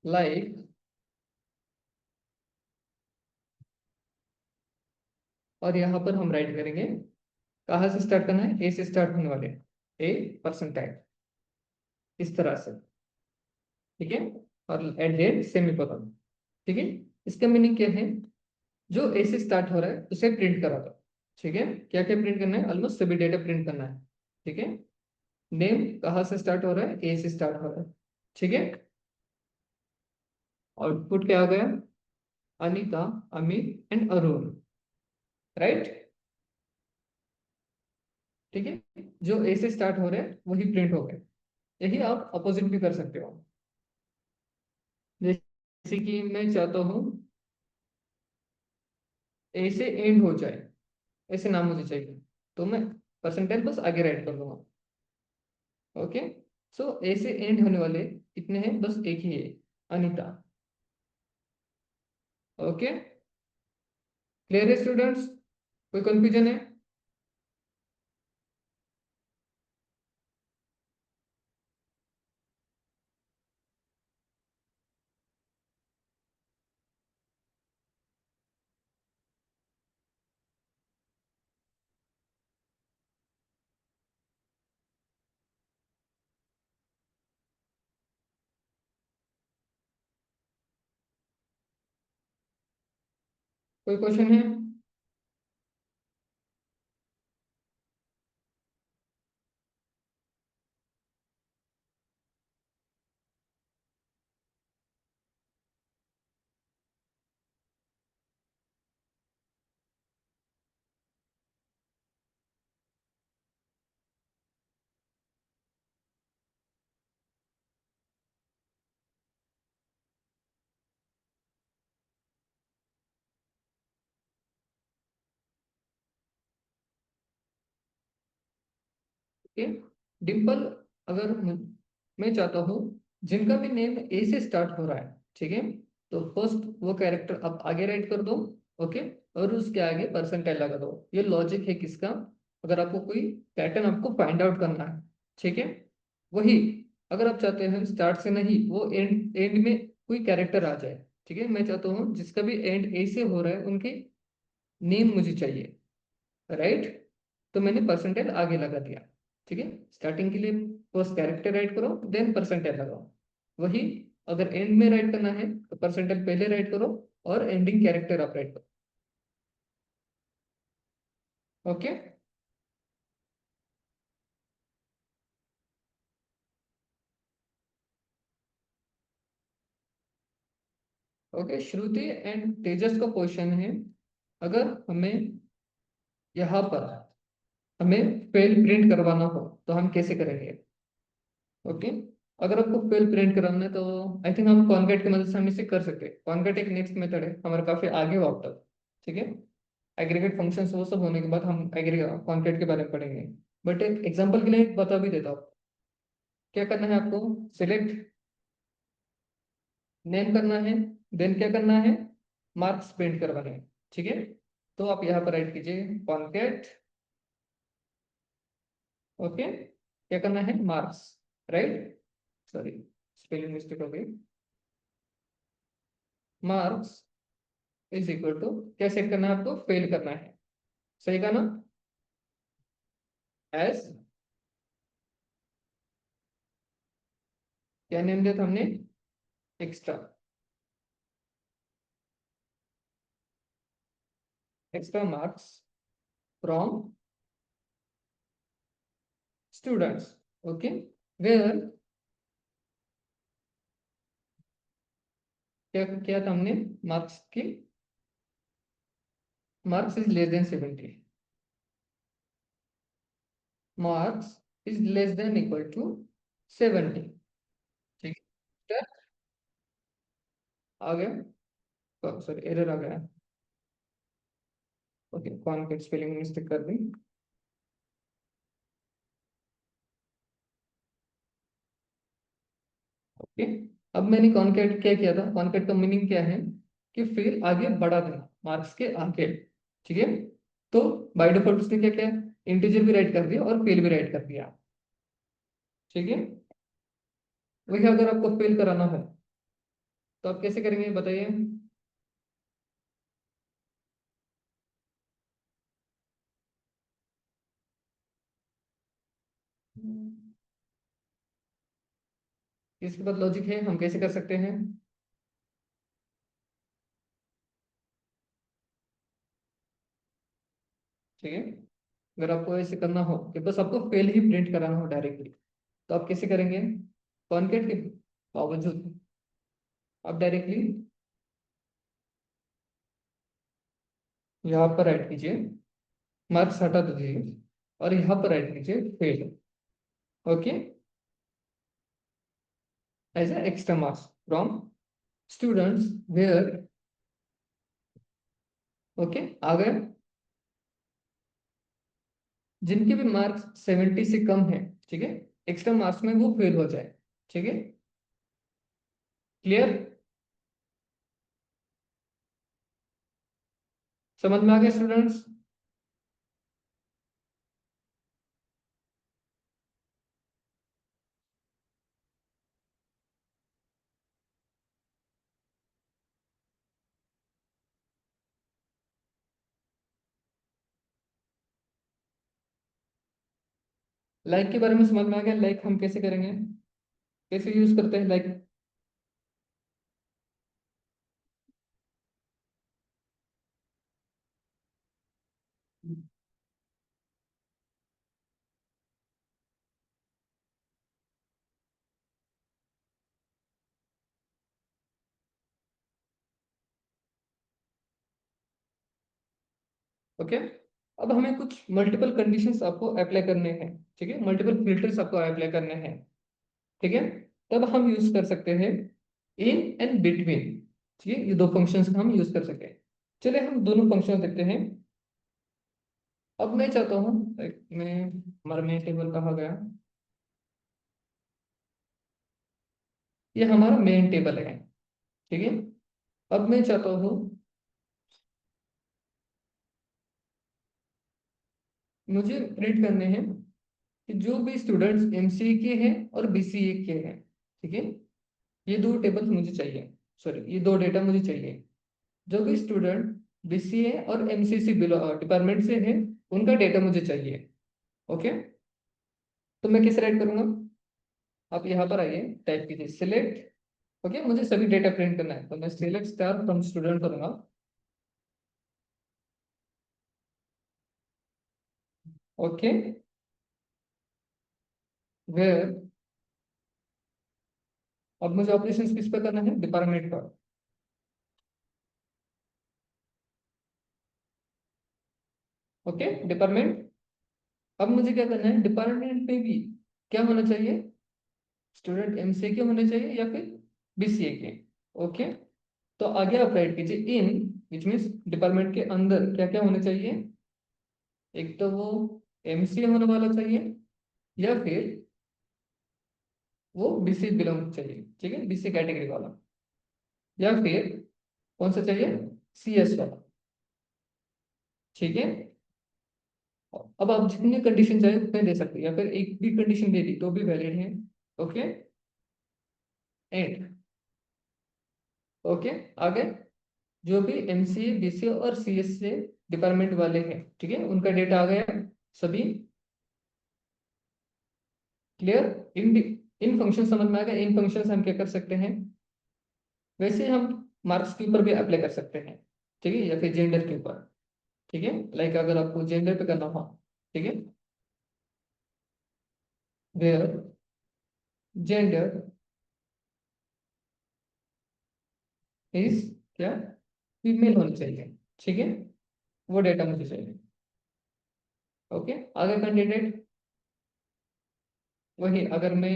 लाइक, और यहाँ पर हम राइट करेंगे कहाँ से स्टार्ट करना है, ए से स्टार्ट होने वाले, ए परसेंटाइल, इस तरह से, ठीक है, और एट द एंड सेमीकोलन, ठीक है। इसका मीनिंग क्या है? जो ए से स्टार्ट हो रहा है उसे प्रिंट करा दो, ठीक है। क्या क्या प्रिंट करना है? ऑलमोस्ट सभी डेटा प्रिंट करना है, ठीक है। नेम कहाँ से स्टार्ट हो रहा है? ए से स्टार्ट हो रहा है, ठीक है। आउटपुट क्या हो गया? अनीता, अमित एंड अरुण, राइट, ठीक है। जो ए से स्टार्ट हो रहे हैं वही प्रिंट हो गए। यही आप अपोजिट भी कर सकते हो, जैसे कि मैं चाहता हूँ ए से एंड हो जाए, ऐसे नाम मुझे चाहिए, तो मैं परसेंटेज बस आगे राइट कर दूंगा। ओके, सो ए से एंड होने वाले कितने हैं? बस एक ही है, अनीता। ओके, क्लियर है स्टूडेंट्स? कोई कंफ्यूजन है? कोई क्वेश्चन है? ओके, डिम्पल, अगर मैं चाहता हूँ जिनका भी नेम ए से स्टार्ट हो रहा है, ठीक है, तो फर्स्ट वो कैरेक्टर आप आगे राइट कर दो, ओके, और उसके आगे परसेंटाइल लगा दो। ये लॉजिक है किसका? अगर आपको कोई पैटर्न आपको फाइंड आउट करना है, ठीक है, वही। अगर आप चाहते हैं स्टार्ट से नहीं, वो एंड एंड में कोई कैरेक्टर आ जाए, ठीक है, मैं चाहता हूँ जिसका भी एंड ए से हो रहा है उनके नेम मुझे चाहिए, राइट, तो मैंने परसेंटाइल आगे लगा दिया, ठीक है। स्टार्टिंग के लिए फर्स्ट कैरेक्टर राइट करो देन परसेंटाइल लगाओ, वही। अगर एंड में राइट करना है तो परसेंटाइल पहले राइट करो और एंडिंग कैरेक्टर आप राइट करो। ओके, ओके, श्रुति एंड तेजस का क्वेश्चन है, अगर हमें यहाँ पर हमें फेल प्रिंट करवाना हो तो हम कैसे करेंगे? ओके, अगर आपको फेल प्रिंट कराना है तो आई थिंक हम कॉन्कैट की मदद से हम इसे कर सकते हैं। कॉन्कैट एक नेक्स्ट मेथड है हमारा, काफी आगे हो अब तक, ठीक है। एग्रीगेट फंक्शंस वो सब होने के बाद हम एग्रीगेट कॉन्कैट के बारे में पढ़ेंगे। बट एक एग्जांपल के लिए एक बता भी देता हूँ। क्या करना है आपको? सिलेक्ट नेम करना है, देन क्या करना है, मार्क्स प्रिंट करवाने हैं, ठीक है। तो आप यहाँ पर राइट कीजिए कॉन्कैट, ओके, क्या करना है, marks, right, sorry spelling mistake हो गई, मार्क्स इज इक्वल टू, क्या सेट करना है आपको? फेल करना है, सही का ना, एस, क्या नेम दिया था हमने? Extra, extra marks from students, okay, where क्या किया था हमने, मार्क्स की, marks is less than 70, marks is less than equal to 70। ठीक है, आ गया, सॉरी एरर आ गया। ओके, कॉन्केट स्पेलिंग मिस्टेक कर दी। ओके, अब मैंने कॉन्केट क्या किया था, कॉन्केट का मीनिंग क्या है कि फिर आगे बढ़ा देना मार्क्स के आगे। ठीक है, तो बाय डिफॉल्ट उसने क्या किया, इंटीजर भी राइट कर दिया और फेल भी राइट कर दिया। ठीक है, वही अगर आपको फेल कराना है तो आप कैसे करेंगे बताइए। इसके बाद लॉजिक है, हम कैसे कर सकते हैं। ठीक है, अगर आपको ऐसे करना हो कि बस आपको फेल ही प्रिंट कराना हो डायरेक्टली, तो आप कैसे करेंगे, कॉन्केट के बावजूद आप डायरेक्टली यहाँ पर राइट कीजिए, मार्क्स हटा दीजिए और यहाँ पर राइट कीजिए fail. Okay, as a extra marks from students where. Okay, आ गए, जिनके भी मार्क्स 70 से कम है, ठीक है, एक्स्ट्रा मार्क्स में वो फेल हो जाए। ठीक है, क्लियर, समझ में आ गया स्टूडेंट्स। लाइक के बारे में समझ में आ गया, लाइक हम कैसे करेंगे, कैसे यूज करते हैं लाइक। ओके, अब हमें कुछ मल्टीपल कंडीशंस आपको अप्लाई करने हैं। ठीक है, मल्टीपल फिल्टर्स आपको अप्लाई करने हैं। ठीक है, तब हम यूज कर सकते हैं इन एंड बिटवीन। ठीक है, ये दो फंक्शंस हम यूज कर सकते हैं। चलिए हम दोनों फंक्शन देखते हैं। अब मैं चाहता हूँ मैं, हमारा मेन टेबल कहाँ गया, ये हमारा मेन टेबल है। ठीक है, अब मैं चाहता हूँ मुझे प्रिंट करने हैं कि जो भी स्टूडेंट्स एमसीए के हैं और बीसीए के हैं, ठीक है, ये दो टेबल मुझे चाहिए, सॉरी ये दो डेटा मुझे चाहिए। जो भी स्टूडेंट बीसीए और एमसीसी डिपार्टमेंट से है, उनका डेटा मुझे चाहिए। ओके, तो मैं किस राइट करूंगा, आप यहाँ पर आइए, टाइप कीजिए सिलेक्ट। ओके, मुझे सभी डेटा प्रिंट करना है, तो मैं सिलेक्ट स्टार फ्रॉम स्टूडेंट करूंगा। ओके, वेयर, अब मुझे ऑपरेशन किस पे करना है, डिपार्टमेंट पर। ओके, डिपार्टमेंट, अब मुझे क्या करना है, डिपार्टमेंट में भी क्या होना चाहिए, स्टूडेंट एमसीए के होने चाहिए या फिर बीसीए के। ओके, तो आगे आप राइट कीजिए इन, विच मीन्स डिपार्टमेंट के अंदर क्या क्या होने चाहिए, एक तो वो एमसीए होने वाला चाहिए या फिर वो बीसी बिलोंग चाहिए, ठीक है, बीसी कैटेगरी वाला, या फिर कौन सा चाहिए, सीएस वाला। ठीक है, अब आप जितनी कंडीशन चाहे उतने दे सकते हैं या फिर एक भी कंडीशन दे दी तो भी वैलिड है। ओके, एंड, ओके, आगे जो भी एमसीए बीसीए और सीएस से डिपार्टमेंट वाले हैं, ठीक है, उनका डेटा आ गया सभी। क्लियर, इन इन फंक्शन समझ में आ गया, इन फंक्शन हम क्या कर सकते हैं, वैसे हम मार्क्स के ऊपर भी अप्लाई कर सकते हैं। ठीक है, या फिर जेंडर के ऊपर। ठीक है, लाइक अगर आपको जेंडर पे करना हो, ठीक है, वेयर जेंडर इज क्या, फीमेल होनी चाहिए, ठीक है, वो डेटा मुझे चाहिए। ओके, आगे कैंडिडेट, वही अगर मैं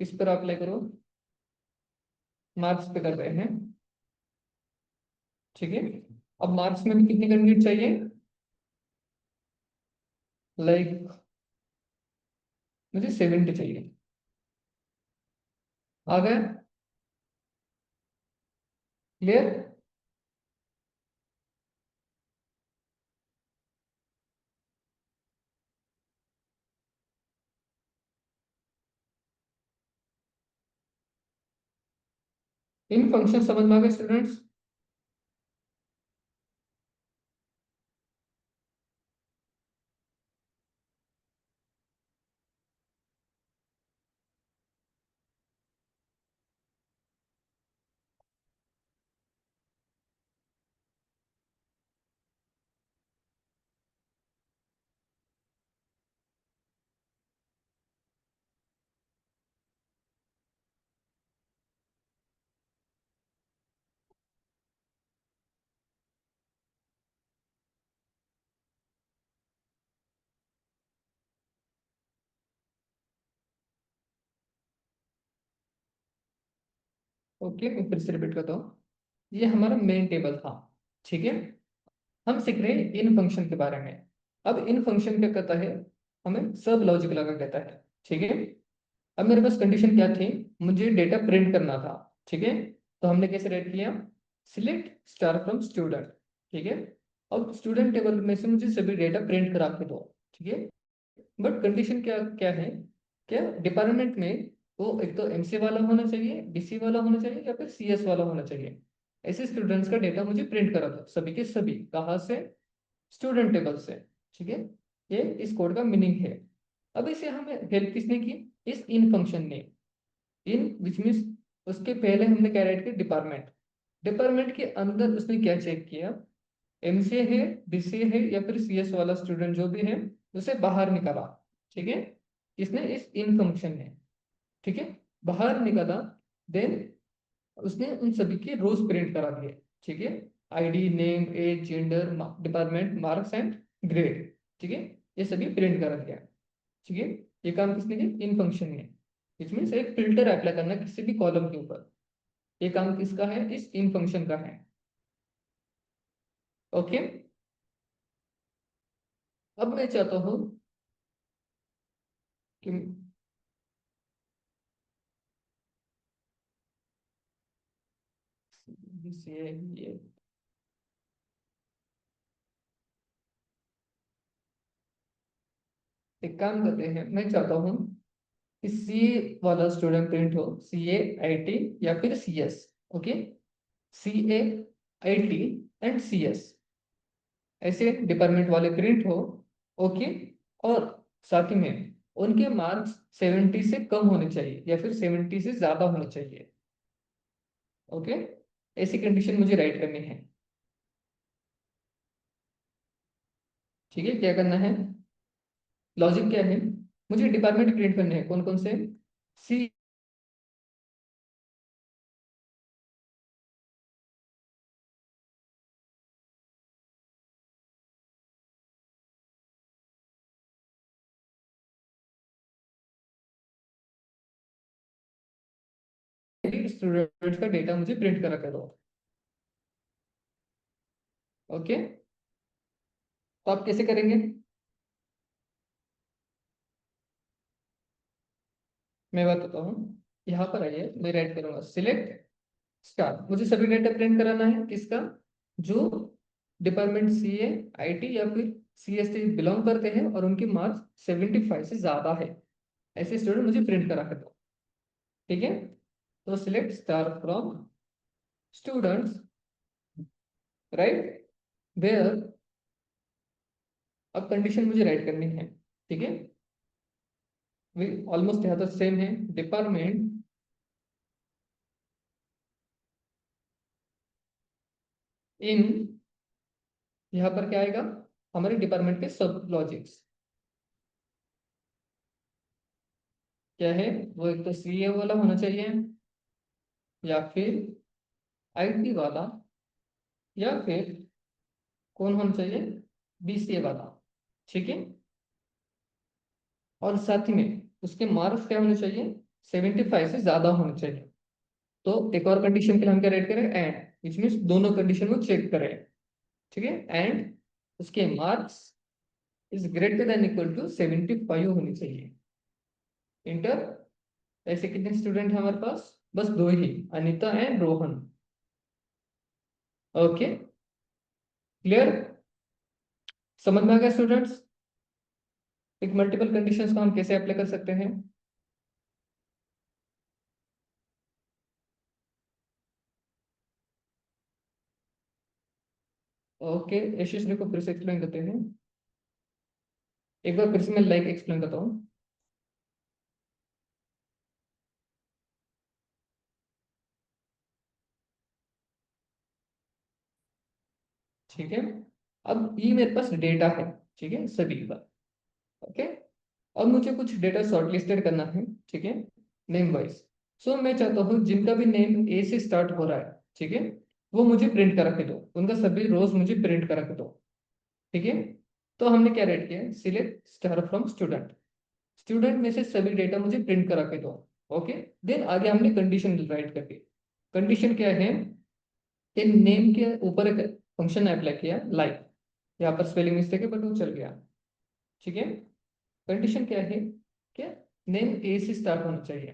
इस पर अप्लाई करूँ, मार्क्स पे कर रहे हैं, ठीक है। अब मार्क्स में भी कितनी कैंडिडेट चाहिए, लाइक मुझे 70 चाहिए। आ गया, क्लियर। इन फंक्शन समझ में आ गए स्टूडेंट्स। ओके, मैं फिर से रिपीट करता हूँ, ये हमारा मेन टेबल था, ठीक है। हम सीख रहे हैं इन फंक्शन के बारे में। अब इन फंक्शन क्या करता है, हमें सब लॉजिक लगा देता है, ठीक है। अब मेरे पास कंडीशन क्या थी, मुझे डेटा प्रिंट करना था, ठीक है। तो हमने कैसे राइट किया, सिलेक्ट स्टार फ्रॉम स्टूडेंट, ठीक है। अब स्टूडेंट टेबल में से मुझे सभी डेटा प्रिंट करा के दो, ठीक है। बट कंडीशन क्या क्या है, क्या डिपार्टमेंट में वो एक तो एमसी वाला होना चाहिए, बीसी वाला होना चाहिए, या फिर सीएस वाला होना चाहिए। ऐसे स्टूडेंट्स का डेटा मुझे प्रिंट करा दो, सभी के सभी, कहाँ से, स्टूडेंट टेबल से, ठीक है। ये इस कोड का मीनिंग है। अब इसे हमें हेल्प किसने की, इस इन फंक्शन ने। इन विच मीन्स उसके पहले हमने क्या राइट किया, डिपार्टमेंट। डिपार्टमेंट के अंदर उसने क्या चेक किया, एमसीए है, बीसीए है, या फिर सीएस वाला स्टूडेंट जो भी है, उसे बाहर निकाला, ठीक है। इसने इस इन फंक्शन ने, ठीक है, बाहर निकाला। देन उसने उन सभी के रोज प्रिंट करा दिए, ठीक है। ID, name, age, gender, department, marks and grade, ठीक है। ये सभी प्रिंट करा दिया, ठीक है। ये काम किसने किया, इन फंक्शन ने। इट मीन्स एक फिल्टर अप्लाई करना किसी भी कॉलम के ऊपर, ये काम किसका है, इस इन फंक्शन का है। ओके, अब मैं चाहता हूं कि ये एक काम करते हैं, मैं चाहता हूं कि सी वाला स्टूडेंट प्रिंट हो, सी ए आई टी या फिर C S. Okay, C A I T and C S, ऐसे डिपार्टमेंट वाले प्रिंट हो। ओके, और साथ ही में उनके मार्क्स 70 से कम होने चाहिए या फिर 70 से ज्यादा होने चाहिए। ओके, ऐसी कंडीशन मुझे राइट करनी है, ठीक है। क्या करना है, लॉजिक क्या है, मुझे डिपार्टमेंट प्रिंट करने हैं, कौन कौन से, सी स्टूडेंट्स का डेटा मुझे प्रिंट करा के दो। ओके, तो आप कैसे करेंगे, मैं बताता हूँ। यहाँ पर आइए, मैं राइट करूंगा सिलेक्ट स्टार, मुझे सभी डेटा प्रिंट कराना है, किसका, जो department C A I T या फिर सी एस टी बिलोंग करते हैं और उनके मार्क्स 75 से ज्यादा है, ऐसे स्टूडेंट मुझे प्रिंट करा कर दो, ठीक है। तो select star from students, right, where, अब कंडीशन मुझे राइट करनी है, ठीक है। वे ऑलमोस्ट यहाँ तो सेम है, डिपार्टमेंट इन, यहाँ पर क्या आएगा, हमारे डिपार्टमेंट के सब लॉजिक्स क्या है, वो एक तो सी ए वाला होना चाहिए, या फिर IT वाला या फिर कौन होना चाहिए, BCA वाला, ठीक है। और साथ ही में उसके मार्क्स क्या होने चाहिए, 75 से ज्यादा होने चाहिए। तो एक और कंडीशन के लिए हम क्या रेट करें, एंड, विच मीन्स दोनों कंडीशन को चेक करें, ठीक है। एंड उसके marks is greater than equal to 75 होनी चाहिए। इंटर, ऐसे कितने स्टूडेंट हैं हमारे पास, बस दो ही, Anita and Rohan. Okay, clear, समझ में आ गया स्टूडेंट्स, एक मल्टीपल कंडीशंस को हम कैसे अप्लाई कर सकते हैं। ओके, यशस्वी को फिर से एक्सप्लेन करते हैं, एक बार फिर से मैं लाइक एक्सप्लेन करता हूँ। ठीक है, अब ये मेरे पास डेटा है, ठीक है, सभी का। ओके, अब मुझे कुछ डेटा शॉर्टलिस्टेड करना है, ठीक है, नेम वाइज। सो मैं चाहता हूँ जिनका भी नेम ए से स्टार्ट हो रहा है, ठीक है, वो मुझे प्रिंट करा के दो, उनका सभी रोज मुझे प्रिंट करा के दो, ठीक है। तो हमने क्या रेट किया है, select star from student, student में से सभी डेटा मुझे प्रिंट करा के दो। ओके, देन आगे हमने कंडीशन राइट करके, कंडीशन क्या है कि नेम के ऊपर एक फंक्शन अप्लाई किया, लाइक, यहाँ पर स्पेलिंग मिस्टेक है बट वो चल गया, ठीक है। कंडीशन क्या है कि नेम ए से स्टार्ट होना चाहिए,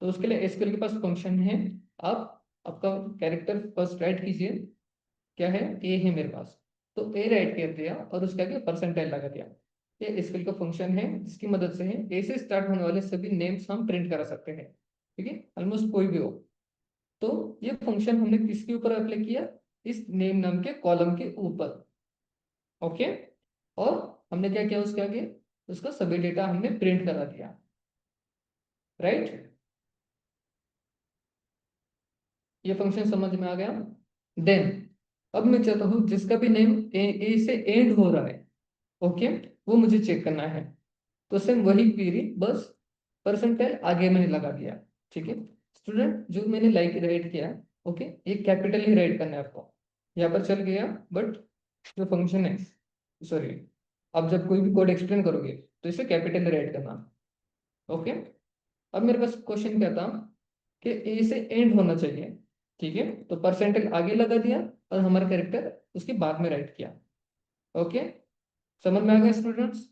तो उसके लिए एसक्यूएल के पास फंक्शन है, आप आपका कैरेक्टर फर्स्ट राइट कीजिए, क्या है, ए है मेरे पास, तो ए राइट कर दिया और उसके आगे परसेंटाइल लगा दिया। ये एसक्यूएल का फंक्शन है जिसकी मदद से ए से स्टार्ट होने वाले सभी नेम्स हम प्रिंट करा सकते हैं, ठीक है, ऑलमोस्ट कोई भी हो। तो ये फंक्शन हमने किसके ऊपर अप्लाई किया, इस नेम नाम के कॉलम के ऊपर। ओके, और हमने क्या किया उसके आगे, उसका सभी डेटा हमने प्रिंट करा दिया, राइट। ये फंक्शन समझ में आ गया। देन अब मैं चाहता हूँ जिसका भी नेम ए से एंड हो रहा है, ओके, वो मुझे चेक करना है। तो सेम वही क्वेरी, बस परसेंटाइल आगे मैंने लगा दिया, ठीक है। स्टूडेंट जो मैंने लाइक राइट किया, ओके, ये कैपिटल ही राइट करना है आपको, यहाँ पर चल गया, बट जो फंक्शन है, सॉरी, आप जब कोई भी कोड एक्सप्लेन करोगे तो इसे कैपिटल राइट करना, ओके। अब मेरे पास क्वेश्चन क्या था कि ए से एंड होना चाहिए, ठीक है, तो परसेंटेज आगे लगा दिया और हमारा कैरेक्टर उसके बाद में राइट किया। ओके, समझ में आ गया स्टूडेंट्स।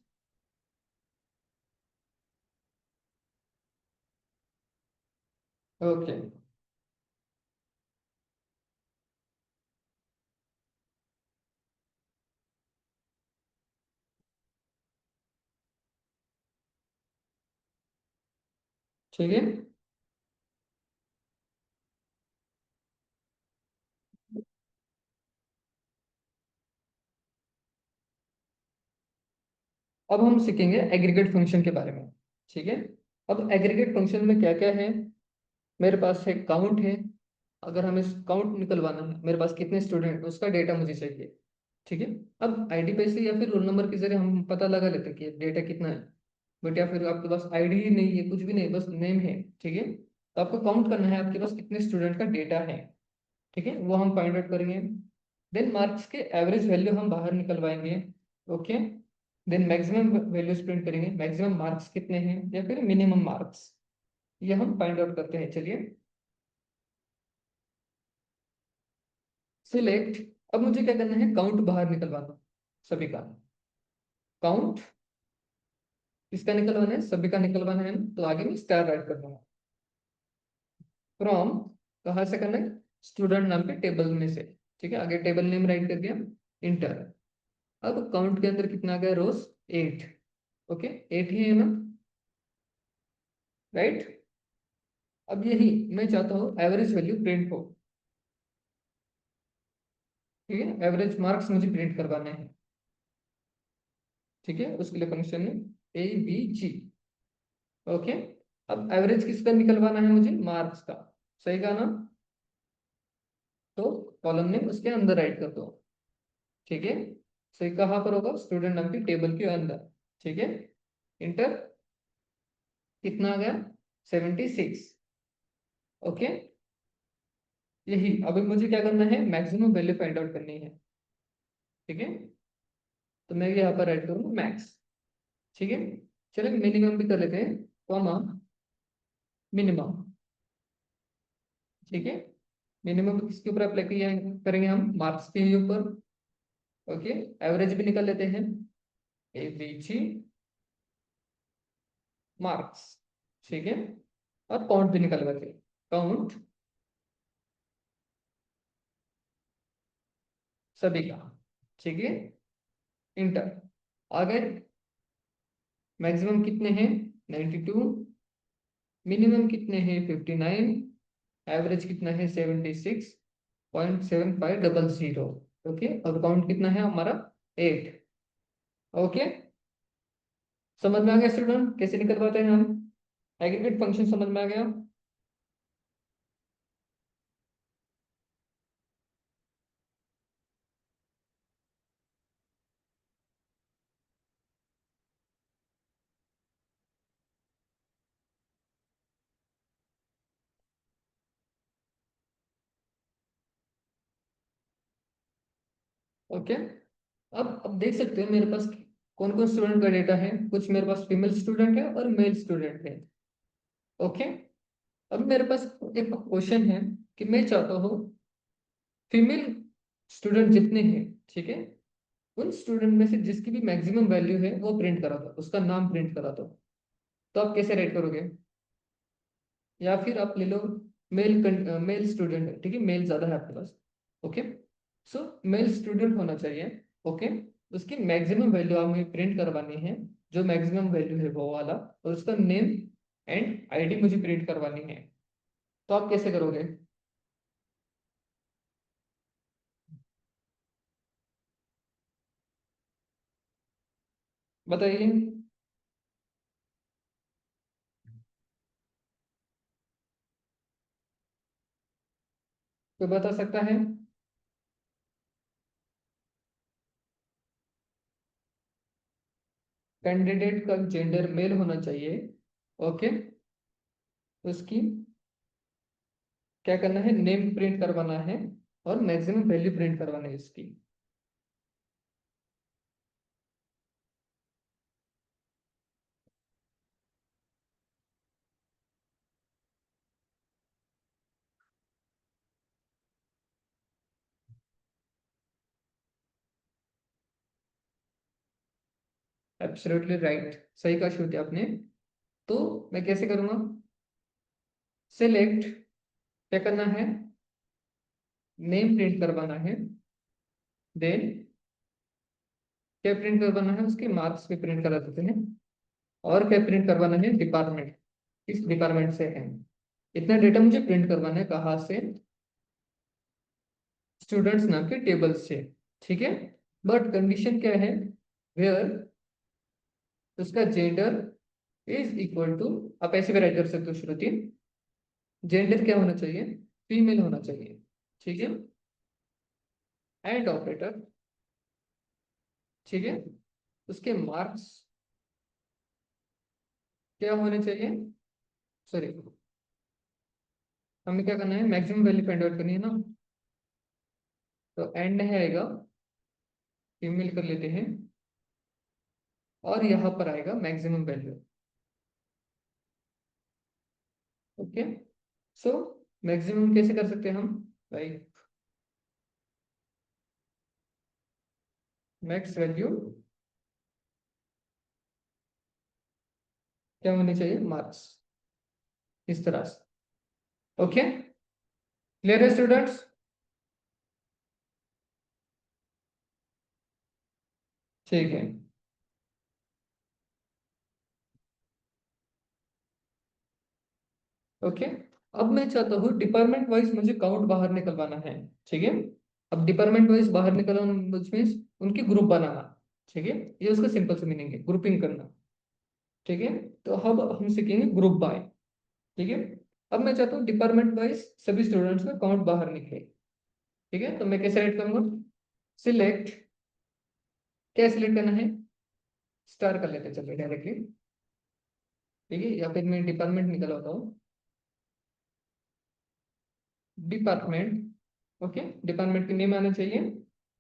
ओके, ठीक है, अब हम सीखेंगे एग्रीगेट फंक्शन के बारे में, ठीक है। अब एग्रीगेट फंक्शन में क्या क्या है, मेरे पास है काउंट है, अगर हमें काउंट निकलवाना है, मेरे पास कितने स्टूडेंट उसका डेटा मुझे चाहिए, ठीक है। अब आईडी पे से या फिर रोल नंबर के जरिए हम पता लगा लेते हैं कि डेटा कितना है, बट या फिर आपके पास आईडी ही नहीं है, कुछ भी नहीं, बस नेम है, ठीक है, तो आपको काउंट करना है आपके पास कितने स्टूडेंट का डेटा है, ठीक है, वो हम फाइंड आउट करेंगे। देन मार्क्स के एवरेज वैल्यू हम बाहर निकलवाएंगे, okay. Then maximum values print करेंगे, मैक्सिमम मार्क्स कितने हैं या फिर मिनिमम मार्क्स, ये हम फाइंड आउट करते हैं, चलिए। सिलेक्ट, अब मुझे क्या करना है, काउंट बाहर निकलवाना, सभी का काउंट, किसका निकलवाना है, सभी का निकलवाना है ना? तो आगे में स्टार राइट कर दूंगा। फ्रॉम, कहाँ से करना है, स्टूडेंट नाम के टेबल में से, ठीक है, आगे टेबल नेम राइट कर दिया, इंटर। अब काउंट के अंदर कितना आ गया, रोज 8, ओके, 8 ही है ना, राइट। अब यही मैं चाहता हूँ एवरेज वैल्यू प्रिंट हो, ठीक है, एवरेज मार्क्स मुझे प्रिंट करवाने हैं, ठीक है, उसके लिए फंक्शन है ABG, ओके। अब एवरेज किसका निकलवाना है मुझे, मार्क्स का, सही कहा ना, तो कॉलम नेम उसके अंदर राइट कर दो, ठीक है। सही कहाँ पर होगा, स्टूडेंट नाम की टेबल के अंदर, ठीक है, इंटर। कितना आ गया, 76, ओके। यही अभी मुझे क्या करना है, मैक्सिमम वैल्यू फाइंड आउट करनी है। ठीक है, तो मैं यहाँ पर ऐड करूँगा मैक्स। ठीक है, चलिए मिनिमम भी कर लेते हैं, कॉमा मिनिमम। ठीक है, मिनिमम किसके ऊपर अप्लाई किया करेंगे हम, मार्क्स के ऊपर। ओके, एवरेज भी निकाल लेते हैं, एवरेज मार्क्स। ठीक है, और काउंट भी निकाल लेते हैं, काउंट सभी का। ठीक है, इंटर। आ गए, मैक्सिमम कितने हैं 92, मिनिमम कितने हैं 59, एवरेज कितना है 76.7500। ओके, और काउंट कितना है हमारा 8। ओके, समझ में आ गया स्टूडेंट कैसे निकल पाते हैं हम, एग्रीगेट फंक्शन समझ में आ गया। ओके, अब देख सकते हैं मेरे पास कौन कौन स्टूडेंट का डेटा है, कुछ मेरे पास फीमेल स्टूडेंट है और मेल स्टूडेंट है। ओके, अब मेरे पास एक क्वेश्चन है कि मैं चाहता हूँ फीमेल स्टूडेंट जितने हैं, ठीक है, उन स्टूडेंट में से जिसकी भी मैक्सिमम वैल्यू है वो प्रिंट करा दो, उसका नाम प्रिंट करा दो। तो आप कैसे राइट करोगे, या फिर आप ले लो मेल, मेल स्टूडेंट है, ठीक है, मेल ज्यादा है आपके पास। ओके, सो मेल स्टूडेंट होना चाहिए। ओके, उसकी मैक्सिमम वैल्यू हमें प्रिंट करवानी है, जो मैक्सिमम वैल्यू है वो वाला, और उसका नेम एंड आईडी मुझे प्रिंट करवानी है। तो आप कैसे करोगे, बताइए, कोई बता सकता है। कैंडिडेट का जेंडर मेल होना चाहिए। ओके, उसकी क्या करना है, नेम प्रिंट करवाना है और मैक्सिमम वैल्यू प्रिंट करवाना है इसकी। एब्सोल्युटली राइट, सही कहा श्रुति आपने। तो मैं कैसे करूंगा, सिलेक्ट, क्या करना है, नेम प्रिंट करवाना है, देन क्या प्रिंट करवाना है, उसके मार्क्स भी प्रिंट करा देते हैं, और क्या प्रिंट करवाना है, डिपार्टमेंट, किस डिपार्टमेंट से है। इतना डेटा मुझे प्रिंट करवाना है, कहाँ से, स्टूडेंट्स नाम के टेबल से। ठीक है, बट कंडीशन क्या है, वेयर उसका जेंडर इज इक्वल टू, आप ऐसे भी राइट कर सकते हो श्रुति, जेंडर क्या होना चाहिए, फीमेल होना चाहिए। ठीक है, एंड ऑपरेटर। ठीक है, उसके मार्क्स क्या होने चाहिए, सॉरी, हमें क्या करना है, मैक्सिमम वैल्यू फाइंड आउट करनी है ना, तो एंड है आएगा, फीमेल कर लेते हैं, और यहाँ पर आएगा maximum value. Okay, so maximum कैसे कर सकते हैं हम, भाई मैक्स वैल्यू क्या होनी चाहिए, मार्क्स, इस तरह से। ओके, क्लियर है स्टूडेंट्स। ठीक है, ओके, अब मैं चाहता हूँ डिपार्टमेंट वाइज मुझे काउंट बाहर निकलवाना है। ठीक है, अब डिपार्टमेंट वाइज बाहर निकलवाना मीन्स उनकी ग्रुप बनाना। ठीक है, ये उसका सिंपल से मीनिंग है, ग्रुपिंग करना। ठीक है, तो अब हम सीखेंगे ग्रुप बाय। ठीक है, अब मैं चाहता हूँ डिपार्टमेंट वाइज सभी स्टूडेंट्स का काउंट बाहर निकले। ठीक है, तो मैं कैसे राइट करूंगा, सिलेक्ट, क्या सिलेक्ट करना है, स्टार कर लेते चलिए डायरेक्टली। ठीक है, या फिर मैं डिपार्टमेंट निकलवाता हूँ, डिपार्टमेंट। ओके, डिपार्टमेंट के नेम आना चाहिए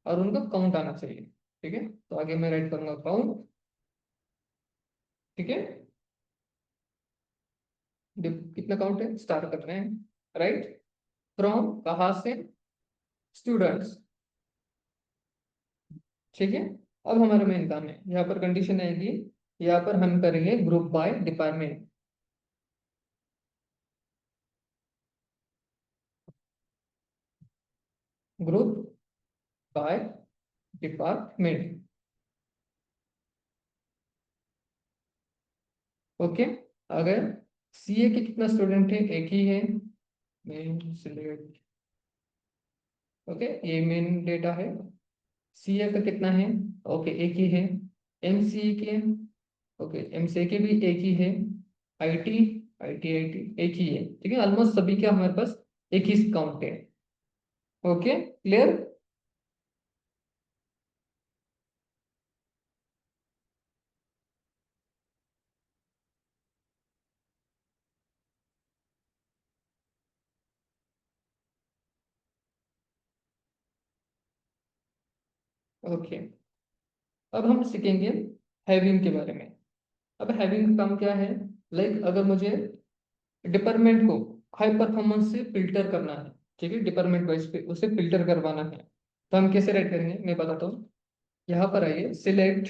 और उनका काउंट आना चाहिए। ठीक है, तो आगे मैं राइट करूंगा काउंट। ठीक है, कितना काउंट है स्टार्ट कर रहे हैं। राइट, फ्रॉम कहाँ से, स्टूडेंट्स। ठीक है, अब हमारा मेन काम है, यहाँ पर कंडीशन आएगी, यहाँ पर हम करेंगे group by department. Group by department. Okay, अगर सीए के कितना स्टूडेंट है, एक ही है, मेन सिलेक्ट। ओके, ये मेन डेटा है। सीए का कितना है, ओके एक ही है। एमसीए के, ओके एमसीए के भी एक ही है। आईटी, आईटी एक ही है। ठीक है, ऑलमोस्ट सभी के हमारे पास एक ही काउंट है। Okay, clear. ओके, अब हम सीखेंगे हैविंग के बारे में। अब हैविंग का काम क्या है, लाइक अगर मुझे डिपार्टमेंट को हाई परफॉर्मेंस से फिल्टर करना है, ठीक है, डिपार्टमेंट वाइज पे उसे फिल्टर करवाना है, तो हम कैसे राइट करेंगे मैं बताता हूँ। यहाँ पर आइए, सिलेक्ट,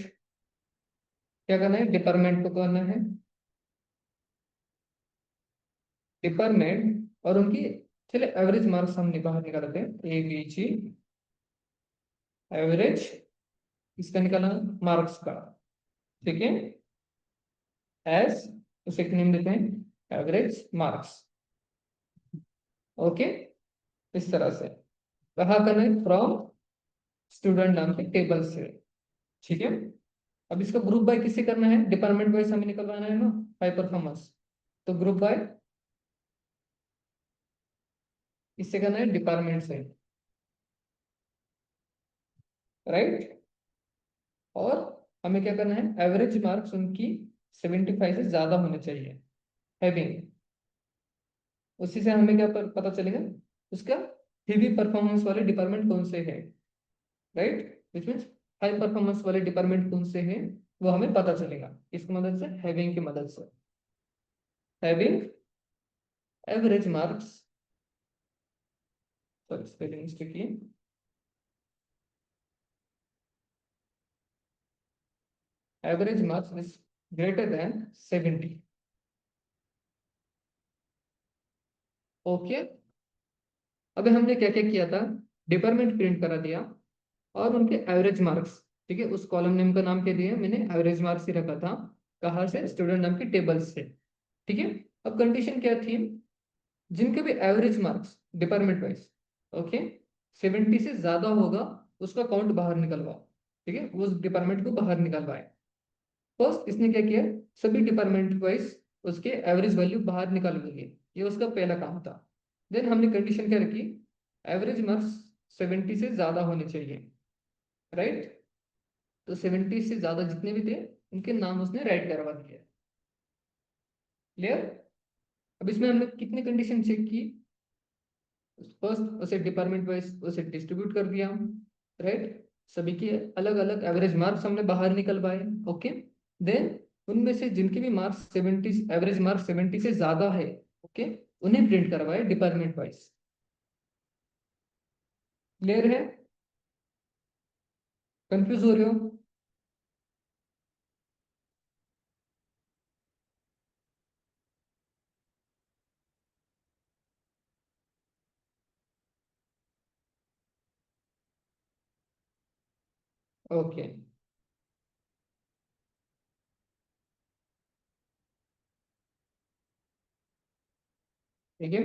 क्या करना है, डिपार्टमेंट को करना है, डिपार्टमेंट और उनकी, चलिए एवरेज मार्क्स हम बाहर निकालते हैं, ए बी जी, एवरेज इसका निकालना मार्क्स का। ठीक है, एस, उसे एक नेम देते हैं एवरेज मार्क्स। ओके, इस तरह से कहा करना है, फ्रॉम स्टूडेंट नाम के टेबल से। ठीक है, अब इसका ग्रुप बाय किससे करना है, डिपार्टमेंट वाइज हमें निकलवाना है ना, हाई परफॉर्मेंस, तो ग्रुप बाय किससे करना है, डिपार्टमेंट से। राइट, और हमें क्या करना है, एवरेज मार्क्स उनकी 75 से ज्यादा होने चाहिए, हैविंग। उसी से हमें क्या पता चलेगा, उसका हेवी परफॉर्मेंस वाले डिपार्टमेंट कौन से है। Right, which means high performance वाले डिपार्टमेंट कौन से है, वो हमें पता चलेगा इस मदद से, हैविंग की मदद से। Having average marks, sorry spelling mistake की, average marks is greater than 70। Okay, अभी हमने क्या क्या किया था, डिपार्टमेंट प्रिंट करा दिया और उनके एवरेज मार्क्स। ठीक है, उस कॉलम नेम का नाम क्या दिया, मैंने एवरेज मार्क्स ही रखा था, कहाँ से, स्टूडेंट नाम की टेबल से। ठीक है, अब कंडीशन क्या थी, जिनके भी average marks department wise, okay 70 से ज्यादा होगा, उसका काउंट बाहर निकलवाओ। ठीक है, उस डिपार्टमेंट को बाहर निकलवाए। फर्स्ट इसने क्या किया, सभी डिपार्टमेंट वाइज उसके एवरेज वैल्यू बाहर निकाल लिए, ये उसका पहला काम था। देन हमने कंडीशन क्या रखी, एवरेज मार्क्स 70 से ज्यादा होने चाहिए। राइट, तो 70 से ज्यादा जितने भी थे उनके नाम उसने राइट करवा दिए। क्लियर, अब इसमें हमने कितनी कंडीशन चेक की, फर्स्ट उसे डिपार्टमेंट वाइज उसे डिस्ट्रीब्यूट कर दिया। राइट, सभी के अलग अलग एवरेज मार्क्स हमने बाहर निकलवाए। ओके, देन उनमें से जिनके भी मार्क्स 70, एवरेज मार्क्स 70 से ज्यादा है, ओके उन्हें प्रिंट करवाए डिपार्टमेंट वाइज। क्लियर है, कंफ्यूज हो रहे हो। ओके, ठीक है,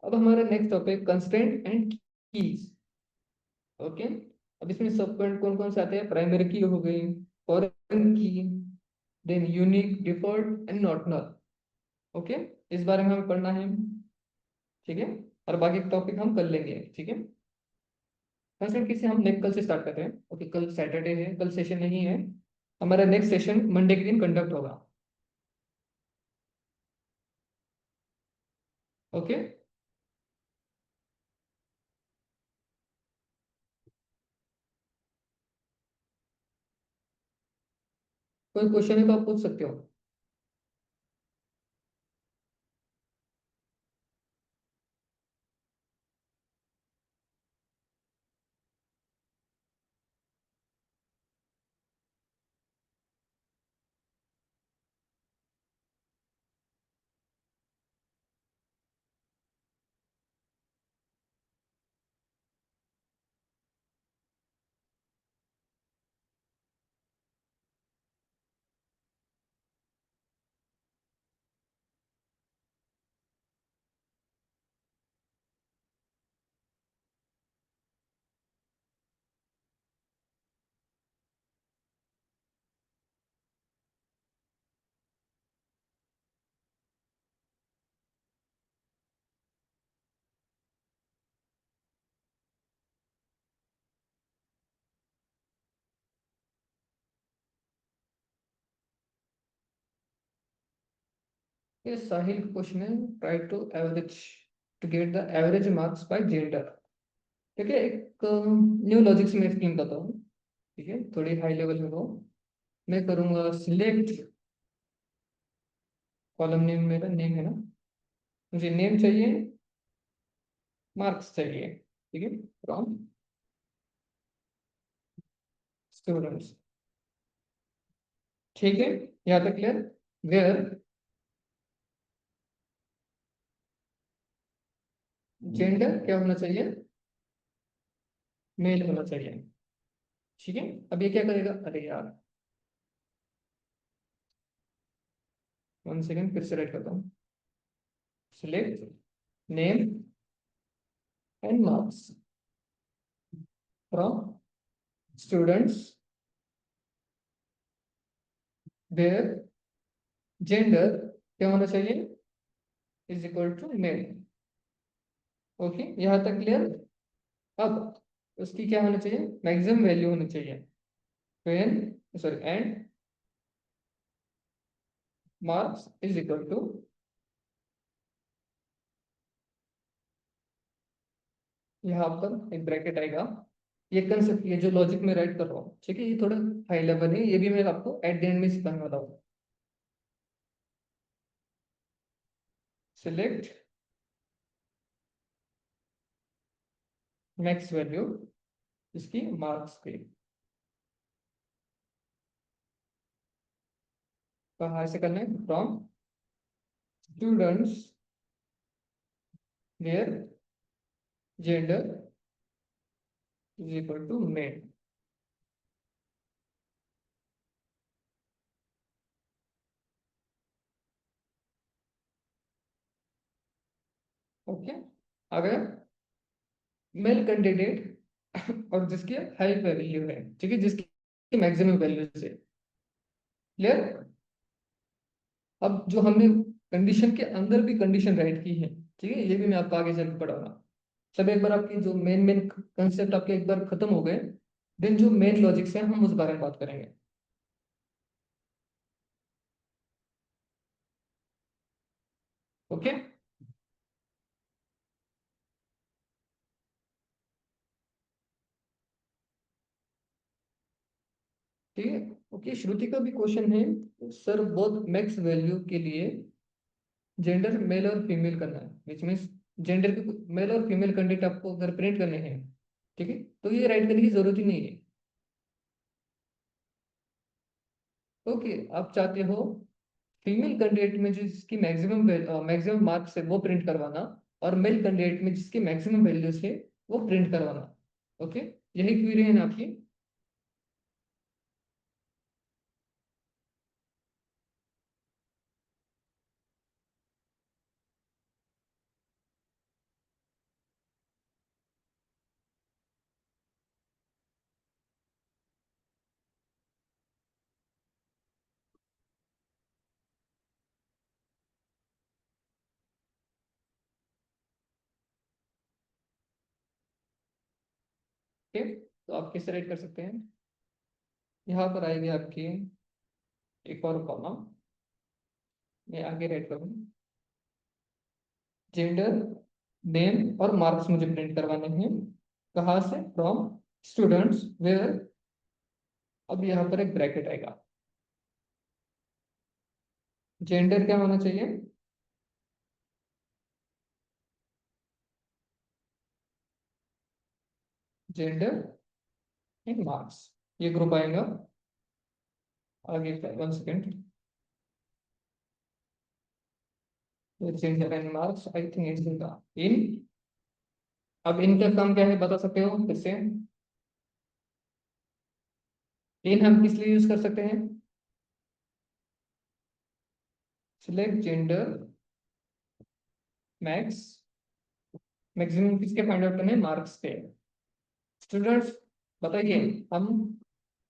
अब हमारा next topic constraint and keys. Okay, अब इसमें सब पॉइंट कौन कौन से आते हैं, प्राइमरी की हो गई, फॉरेन की, then unique, default and not null. Okay, इस बारे में हमें पढ़ना है। ठीक है, और बाकी टॉपिक हम कर लेंगे। ठीक है, कंस्ट्रेंट की से हम नेक्स्ट कल से स्टार्ट करते हैं। ओके, कल सैटरडे है, कल सेशन नहीं है, हमारा नेक्स्ट सेशन मंडे के दिन कंडक्ट होगा। ओके, कोई क्वेश्चन है तो आप पूछ सकते हो। ये साहिल का क्वेश्चन है, try to average to get the average marks by gender. ठीक है, एक न्यू लॉजिक से मैं एक्सप्लेन करता हूँ। ठीक है, थोड़ी हाई लेवल में हो। मैं करूँगा सिलेक्ट, कॉलम नेम मेरा नेम है ना, मुझे नेम चाहिए, मार्क्स चाहिए। ठीक है, फ्रॉम स्टूडेंट्स। ठीक है, यहाँ तक क्लियर। वेयर जेंडर क्या होना चाहिए, मेल होना चाहिए। ठीक है, अब ये क्या करेगा, अरे यार 1 सेकेंड, फिर से राइट करता हूँ। Select name and marks from students where gender क्या होना चाहिए, is equal to male. Okay, यहाँ तक क्लियर। अब उसकी क्या होना चाहिए, मैक्सिमम वैल्यू होनी चाहिए। When sorry and marks is equal to, यहाँ पर एक ब्रैकेट आएगा। ये कंसेप्ट, ये जो लॉजिक में राइट कर रहा हूँ, ठीक है, ये थोड़ा हाई लेवल है, ये भी मैं आपको एट द एंड में सिखाने वाला हूँ। सिलेक्ट मैक्स वैल्यू इसकी मार्क्स की, कहाँ से करना है, from students where gender is equal to male. Okay, आ गया। मेल कैंडिडेट और जिसकी हाई वैल्यू है, ठीक है, जिसकी मैक्सिमम वैल्यू से, क्लियर। अब जो हमने कंडीशन के अंदर भी कंडीशन राइट की है, ठीक है, ये भी मैं आपको आगे चल के पढ़ाऊंगा। सब एक बार आपकी जो मेन मेन कंसेप्ट आपके एक बार खत्म हो गए, देन जो मेन लॉजिक्स है हम उस बारे में बात करेंगे। ओके, ठीक है। ओके, श्रुति का भी क्वेश्चन है, सर बोथ मैक्स वैल्यू के लिए जेंडर मेल और फीमेल करना है, विच मीन्स जेंडर के मेल और फीमेल कैंडिडेट आपको अगर प्रिंट करने हैं, ठीक है, तो ये राइट करने की जरूरत ही नहीं है। ओके, आप चाहते हो फीमेल कैंडिडेट में जो जिसकी मैक्सिमम मैक्सिमम मार्क्स है वो प्रिंट करवाना, और मेल कैंडिडेट में जिसकी मैक्सिमम वैल्यूज है वो प्रिंट करवाना। ओके, यही क्वेरी है ना आपकी। ओके, तो आप किससे राइट कर सकते हैं, यहाँ पर आएगी आपकी एक और कॉलम, मैं आगे राइट करूँ, जेंडर नेम और मार्क्स मुझे प्रिंट करवाने हैं, कहाँ से, फ्रॉम स्टूडेंट्स वेयर, अब यहाँ पर एक ब्रैकेट आएगा। जेंडर क्या होना चाहिए? जेंडर इन मार्क्स, ये ग्रुप आएगा। आगे का 1 second. Gender and marks, I think it's in. अब इनका काम क्या है बता सकते हो फिर से? इन हम किस लिए यूज कर सकते हैं? सिलेक्ट जेंडर मैक्स, मैक्सिमम किसके फाइंड आउट करने, मार्क्स पे। स्टूडेंट्स बताइए, हम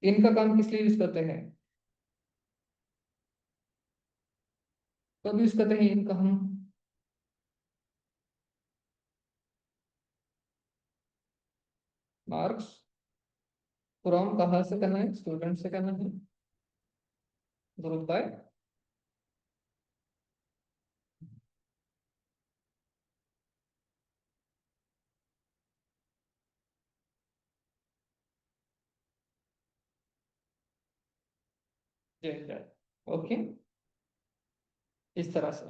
इनका काम किस लिए यूज करते हैं? कब यूज करते हैं इनका हम? मार्क्स फ्रॉम कहाँ से करना है? स्टूडेंट से करना है। Group by gender. ओके, इस तरह से।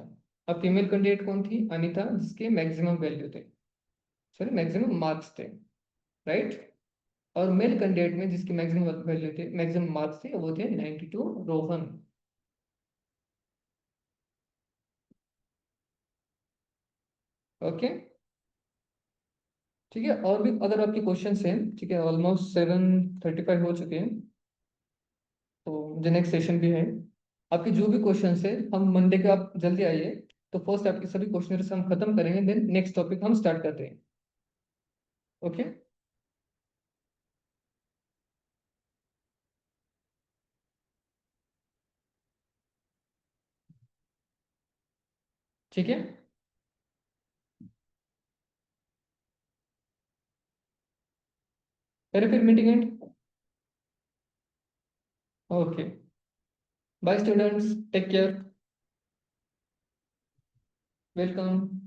अब फीमेल कैंडिडेट कौन थी? अनीता, जिसके मैक्सिमम वैल्यू थे, सॉरी मैक्सिमम मार्क्स थे, राइट। और मेल कैंडिडेट में जिसकी मैक्सिमम वैल्यू थे, मैक्सिमम मार्क्स थे, वो थे 92, रोहन। ओके, ठीक है। और भी अगर आपके क्वेश्चन हैं, ठीक है, ऑलमोस्ट 7:35 हो चुके हैं, तो मुझे नेक्स्ट सेशन भी है। आपके जो भी क्वेश्चन है, हम मंडे के आप जल्दी आइए, तो फर्स्ट आपके सभी क्वेश्चन हम खत्म करेंगे, देन नेक्स्ट टॉपिक हम स्टार्ट करते हैं। ओके, ठीक है। अरे फिर meeting end. Okay, bye students, take care, welcome.